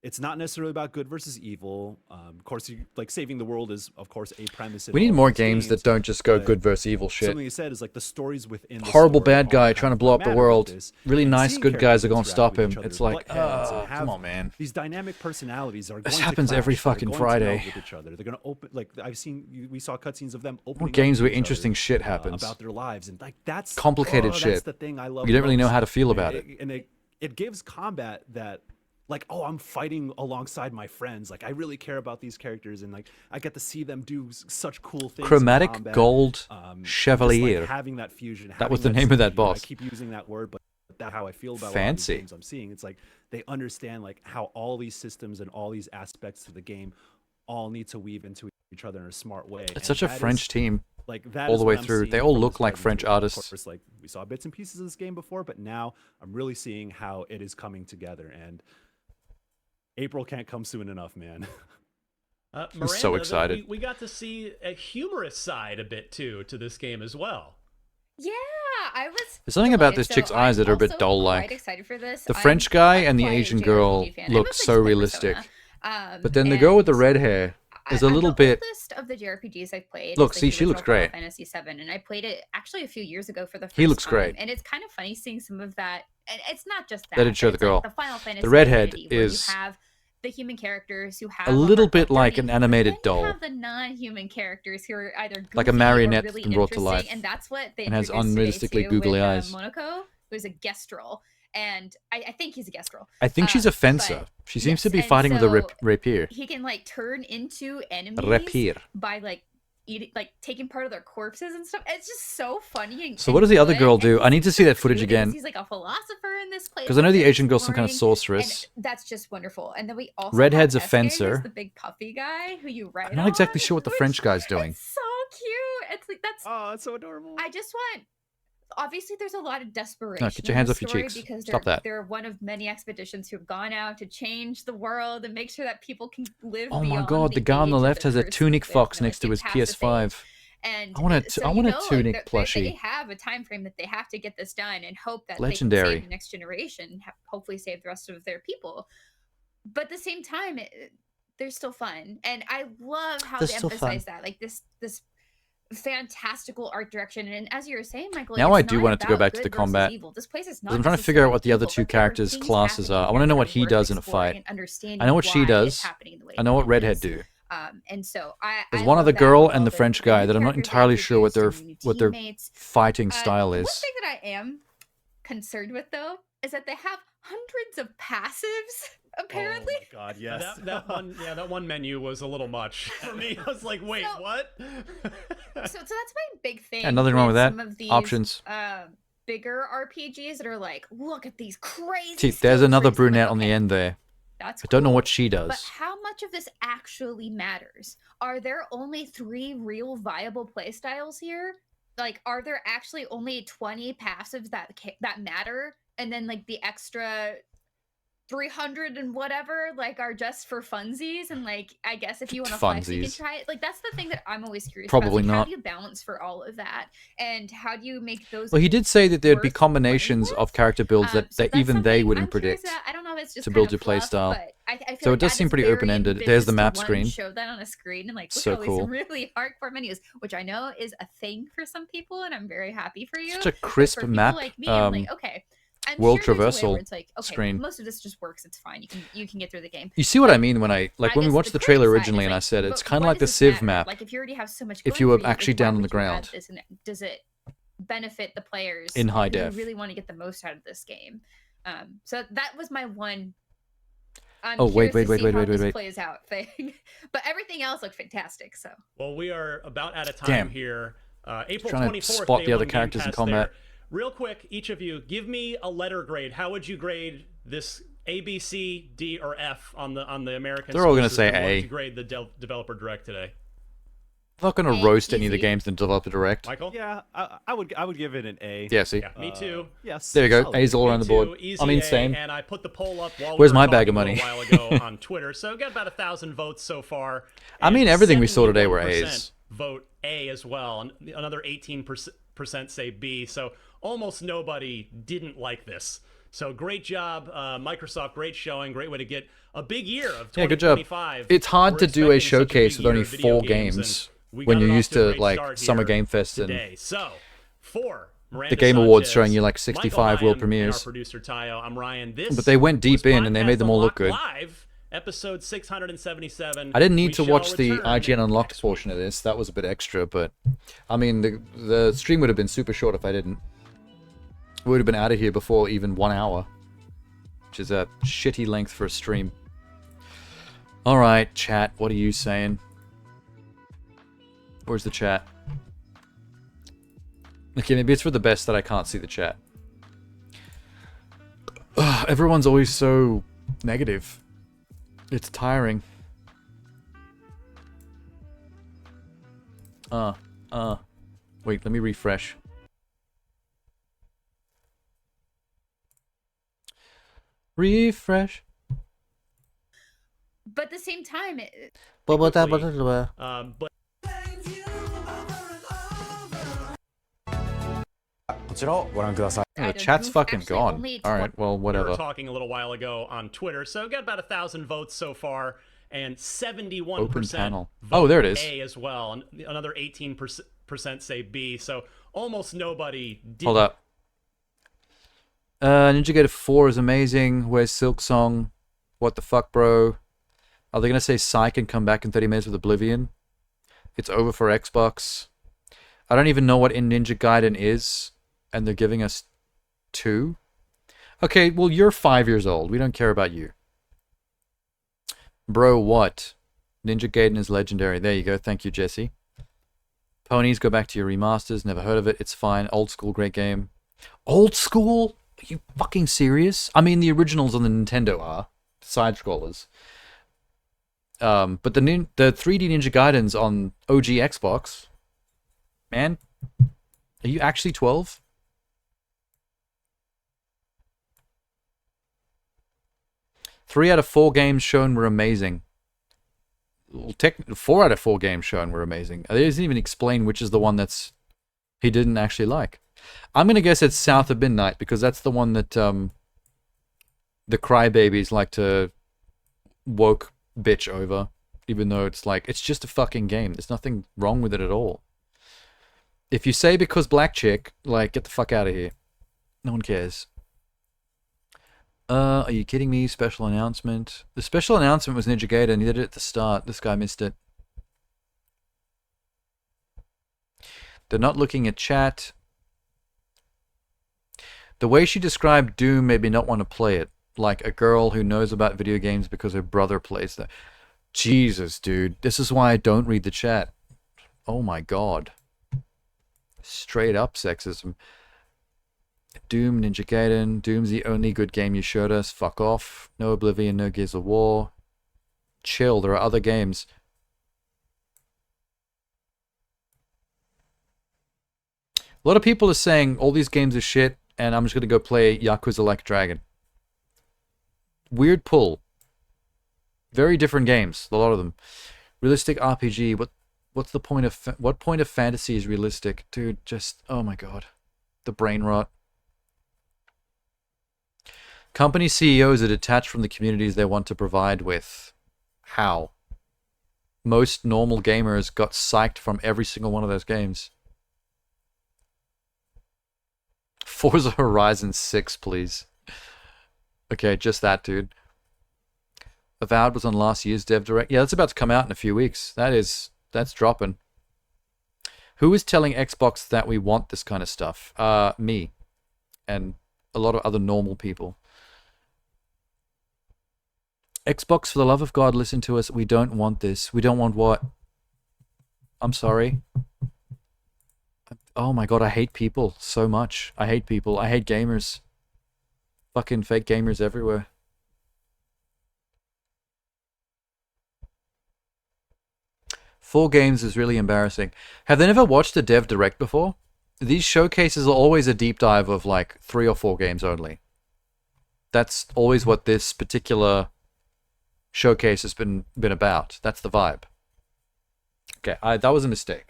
it's not necessarily about good versus evil. Of course, like saving the world is, of course, a premise. We need more games that don't just go good versus evil shit. Something you said is like the stories within the Horrible story bad are guy kind trying to of blow up the what matter world. about this. Really And nice seeing good guys are going to characters stop interact him. with each It's other, like, butt heads, and come have on, man. These dynamic personalities are This going happens to every clash. They're fucking going to meld Friday. with each other. They're going to open, like we saw cutscenes of them opening. More up games to where each interesting other, shit happens. about their lives, and like that's Complicated shit. That's the thing I love. You don't really know most. how to feel about it. And it gives combat that. Like, oh, I'm fighting alongside my friends. Like, I really care about these characters, and like, I get to see them do such cool things. in Chromatic combat. Gold Just, Chevalier. like, having that fusion. That was having the name of that synergy. boss. I keep using that word, but that's how I feel about Fancy. a lot of these games I'm seeing. It's like they understand like how all these systems and all these aspects of the game all need to weave into each other in a smart way. It's And such a that French is- team. Like that all is the way what I'm through. seeing They all from look this like Red French Dead. Of artists. course, like we saw bits and pieces of this game before, but now I'm really seeing how it is coming together. And April can't come soon enough, man. Miranda, so excited. We got to see a humorous side a bit too to this game as well. Yeah, I was. There's something about this delighted. chick's So eyes that are a bit I'm also doll-like. quite excited for this. The French guy and the quite a Asian JRPG girl fan. I look mostly so play realistic. Persona. But then the girl with the red hair is a little the bit. oldest of the JRPGs I've played. Look, is, like, see, the she looks original Final great. Fantasy VII, and I played it actually a few years ago for the first He looks time, great. and it's kind of funny seeing some of that. And it's not just that. They didn't show but the it's, like, girl. the Final Fantasy The redhead community, where is you have the human characters who have a little heart bit of like dirty, an animated then you doll. have the non-human characters who are either Like a goofy or marionette really been brought to interesting, life and that's what they and has introduced today, unrealistically too, googly with, eyes. Monaco, who's a guest role, and I think he's a guest role. I think she's a but- fencer. She seems to be and fighting with a so rapier. He can like turn into enemies Rapier. by like eating, like taking part of their corpses and stuff. It's just so funny. And, So what does the other good, girl and do? I need to see that footage cute, and again. He's like a philosopher in this place. Because I know the Asian girl's some kind of sorceress. And that's just wonderful. And then we also Redhead's have a Eske, who's fencer. the big puffy guy who you ride I'm not exactly sure what the which French guy's doing. is so cute. It's like that's it's so adorable. I just want. Obviously, there's a lot of desperation. No, get your in hands the off your story cheeks. Because Stop they're, that. They're one of many expeditions who have gone out to change the world and make sure that people can live. Oh my beyond god, the guy on the age of left their has a first tunic fox and next to his escape past the PS5. And I want so, I want a tunic they plushie. have a time frame that they have to get this done and hope that they Legendary. can save the next generation, hopefully save the rest of their people. But at the same time, they're still fun, and I love how They're they still emphasize fun. that, like this fantastical art direction. And as you were saying, Michael, Now it's I do not want it to go about back to the good versus combat. evil. This place is 'Cause not I'm trying to figure out what the other necessarily two evil, but there are characters' things classes happening are. I here want to know that what are he worth does in a exploring fight. and understanding I know what she why it's does. happening the way I know what it Redhead is. do. And so There's I one love other that girl with and all the French guy that I'm not characters entirely sure what their introduced and new teammates. fighting style One is. thing that I am concerned with, though, is that they have hundreds of passives. Apparently, Oh my God, yes. That one menu was a little much for me. I was like, wait, what? so that's my big thing. Yeah, nothing wrong with that. Some of these, Options. bigger RPGs that are like, look at these crazy. See, there's another skill trees. brunette on the end there. That's I don't know cool, what she But does. how much of this actually matters? Are there only 3 real viable playstyles here? Like, are there actually only 20 passives that matter? And then like the extra 300 and whatever like are just for funsies, and like I guess if you want to flex you can Funsies. try it. Like that's the thing that I'm always curious Probably about. Like, how not. do you balance for all of that, and how do you make those Well, he did say that there'd be combinations of character builds that, so that that's even they something wouldn't I'm curious predict about. I don't know if it's just to kind build of your play fluff, style. but I feel So like it does that seem is pretty very open-ended. There's ambitious the to map one, screen. show that on a screen and like look So at all cool. these really hardcore menus, which I know is a thing for some people, and I'm very happy for you. Such a But crisp for people map, like me, I'm like, okay, I'm world sure there's a way traversal where it's like, okay, screen. most of this just works. It's fine. You can get through the game. You see what I mean when I like when we guess watched the the trailer critic side originally is and I like, said it's but kind of why like the does this Civ matter? map. Like if you already have so much If going you for were you, actually like, why down on would the you add ground. this, and does it benefit the players In high who def. really want to get the most out of this game? So that was my one. I'm Oh, wait, curious to see how wait. this plays out thing, but everything else looked fantastic. So Well, we are about out of time Damn. here. April Trying to 24th, spot day the other one Game characters in Pass combat. there. Real quick, each of you, give me a letter grade. How would you grade this A, B, C, D, or F on the American? They're all gonna school say system? What A. would you grade the developer direct today? I'm not going to roast any of the games in Developer Direct. Michael? Yeah, I would give it an A. Yeah, see? Yeah, me too. Yes. There you go. solid. A's all around the board. Me too, easy I mean, A, same. And I put the poll up while Where's we were my bag of talking money? a little while ago on Twitter. So got about 1,000 votes so far. I mean, and everything we saw today were 71% A's. Vote A as well. And another 18% say B. So almost nobody didn't like this. So great job, Microsoft. Great showing. Great way to get a big year of 2025. Yeah, good job. It's hard We're to do a expecting such big showcase with year only of video 4 games, games and we when got you're it off used to a to great like start Summer here Game Fest and today. So for the Miranda Game Awards Sanchez, showing you like Michael 65 world Hyam, premieres. and our producer Tayo, I'm Ryan. This But they went deep was in and they made them all look Podcast good. Live, episode 677. I didn't need We to shall watch the return IGN Unlocked portion of this. That was a bit extra, but I mean, the stream would have been super short if I didn't. We would have been out of here before even 1 hour, which is a shitty length for a stream. All right, chat. What are you saying? Where's the chat? Okay, maybe it's for the best that I can't see the chat. Ugh, everyone's always so negative. It's tiring. Wait, let me refresh. Refresh. but at the same time, but Chat's fucking gone. only All right, well, we whatever. were talking a little while ago on Twitter, so got about 1,000 votes so far, and 71% Open panel. vote Oh, there it is. A as well, and another 18% say B. So almost nobody did. Hold up. Ninja Gator 4 is amazing. Where's Silk Song? What the fuck, bro? Are they gonna say Psych and come back in 30 minutes with Oblivion? It's over for Xbox. I don't even know what in Ninja Gaiden is, and they're giving us 2. Okay, well, you're 5 years old. We don't care about you. Bro, what? Ninja Gaiden is legendary. There you go. Thank you, Jesse. Ponies, go back to your remasters. Never heard of it. It's fine. Old school, great game. Old school? Are you fucking serious? I mean, the originals on the Nintendo are side-scrollers. But the 3D Ninja Gaidens on OG Xbox, man, are you actually 12? Three out of 4 games shown were amazing. 4 out of 4 games shown were amazing. They didn't even explain which is the one that's he didn't actually like. I'm gonna guess it's South of Midnight because that's the one that the crybabies like to woke bitch over, even though it's like it's just a fucking game. There's nothing wrong with it at all. If you say because black chick, like get the fuck out of here. No one cares. Are you kidding me? Special announcement. The special announcement was Ninja Gaiden, and he did it at the start. This guy missed it. They're not looking at chat. The way she described Doom made me not want to play it. Like a girl who knows about video games because her brother plays them. Jesus, dude. This is why I don't read the chat. Oh my god. Straight up sexism. Doom, Ninja Gaiden. Doom's the only good game you showed us. Fuck off. No Oblivion, no Gears of War. Chill, there are other games. A lot of people are saying all these games are shit and I'm just going to go play Yakuza Like a Dragon. Weird pull. Very different games, a lot of them. Realistic RPG. What's the point of what point of fantasy is realistic, dude? Just oh my god, the brain rot. Company CEOs are detached from the communities they want to provide with. How? Most normal gamers got psyched from every single one of those games. Forza Horizon 6, please. Okay, just that, dude. Avowed was on last year's Dev Direct. Yeah, that's about to come out in a few weeks. That's dropping. Who is telling Xbox that we want this kind of stuff? Me. And a lot of other normal people. Xbox, for the love of God, listen to us. We don't want this. We don't want what? I'm sorry. Oh my god, I hate people so much. I hate people. I hate gamers. Fucking fake gamers everywhere. Four games is really embarrassing. Have they never watched a Dev Direct before? These showcases are always a deep dive of like 3 or 4 games only. That's always what this particular showcase has been about. That's the vibe. Okay, that was a mistake.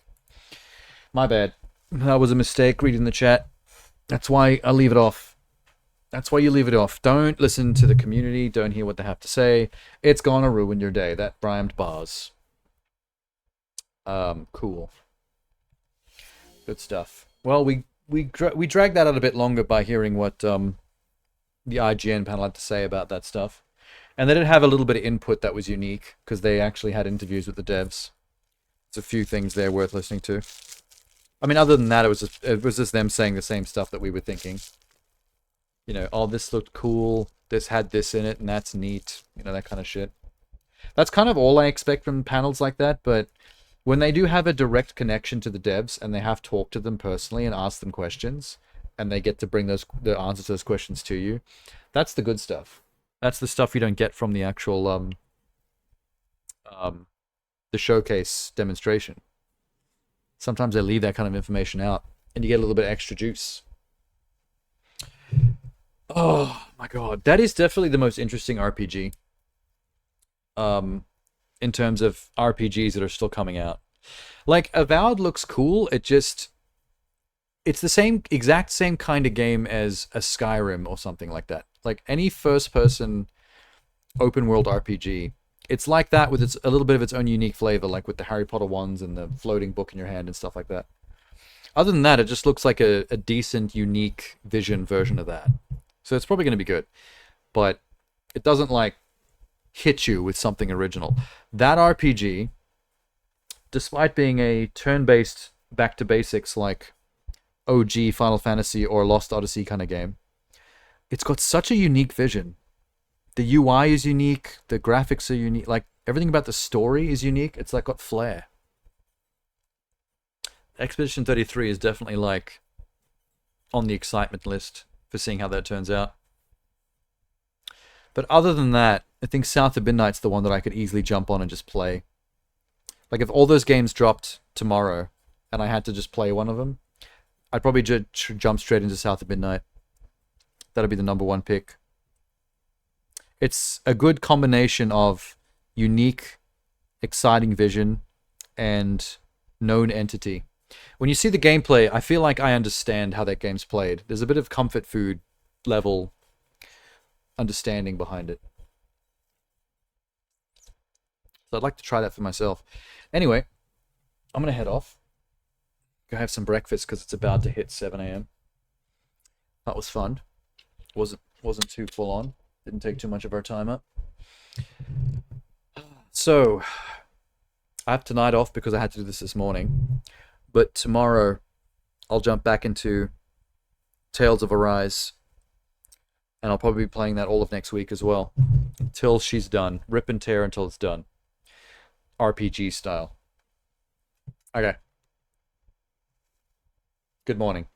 My bad. That was a mistake reading the chat. That's why I leave it off. That's why you leave it off. Don't listen to the community. Don't hear what they have to say. It's gonna ruin your day. That rhymed bars. Cool. Good stuff. Well, we dragged that out a bit longer by hearing what the IGN panel had to say about that stuff. And they did have a little bit of input that was unique, because they actually had interviews with the devs. There's a few things there worth listening to. I mean, other than that, it was just them saying the same stuff that we were thinking. You know, oh, this looked cool, this had this in it, and that's neat. You know, that kind of shit. That's kind of all I expect from panels like that, but when they do have a direct connection to the devs, and they have talked to them personally and asked them questions, and they get to bring the answers to those questions to you, that's the good stuff. That's the stuff you don't get from the actual the showcase demonstration. Sometimes they leave that kind of information out, and you get a little bit of extra juice. Oh my god, that is definitely the most interesting RPG. In terms of RPGs that are still coming out. Like, Avowed looks cool, it's the exact same kind of game as a Skyrim or something like that. Like, any first-person open-world RPG, it's like that with a little bit of its own unique flavor, like with the Harry Potter ones and the floating book in your hand and stuff like that. Other than that, it just looks like a decent, unique Vision version of that. So it's probably going to be good. But it doesn't, like, hit you with something original. That RPG, despite being a turn-based back-to-basics like OG Final Fantasy or Lost Odyssey kind of game, it's got such a unique vision. The UI is unique, the graphics are unique, like everything about the story is unique. It's like got flair. Expedition 33 is definitely like on the excitement list for seeing how that turns out. But other than that, I think South of Midnight's the one that I could easily jump on and just play. Like, if all those games dropped tomorrow and I had to just play one of them, I'd probably jump straight into South of Midnight. That'd be the #1 pick. It's a good combination of unique exciting vision, and known entity. When you see the gameplay, I feel like I understand how that game's played. There's a bit of comfort food level understanding behind it. So I'd like to try that for myself. Anyway, I'm going to head off. Go have some breakfast because it's about to hit 7 a.m. That was fun. Wasn't too full on. Didn't take too much of our time up. So, I have tonight off because I had to do this morning. But tomorrow, I'll jump back into Tales of Arise. And I'll probably be playing that all of next week as well. Until she's done. Rip and tear until it's done. RPG style. Okay. Good morning.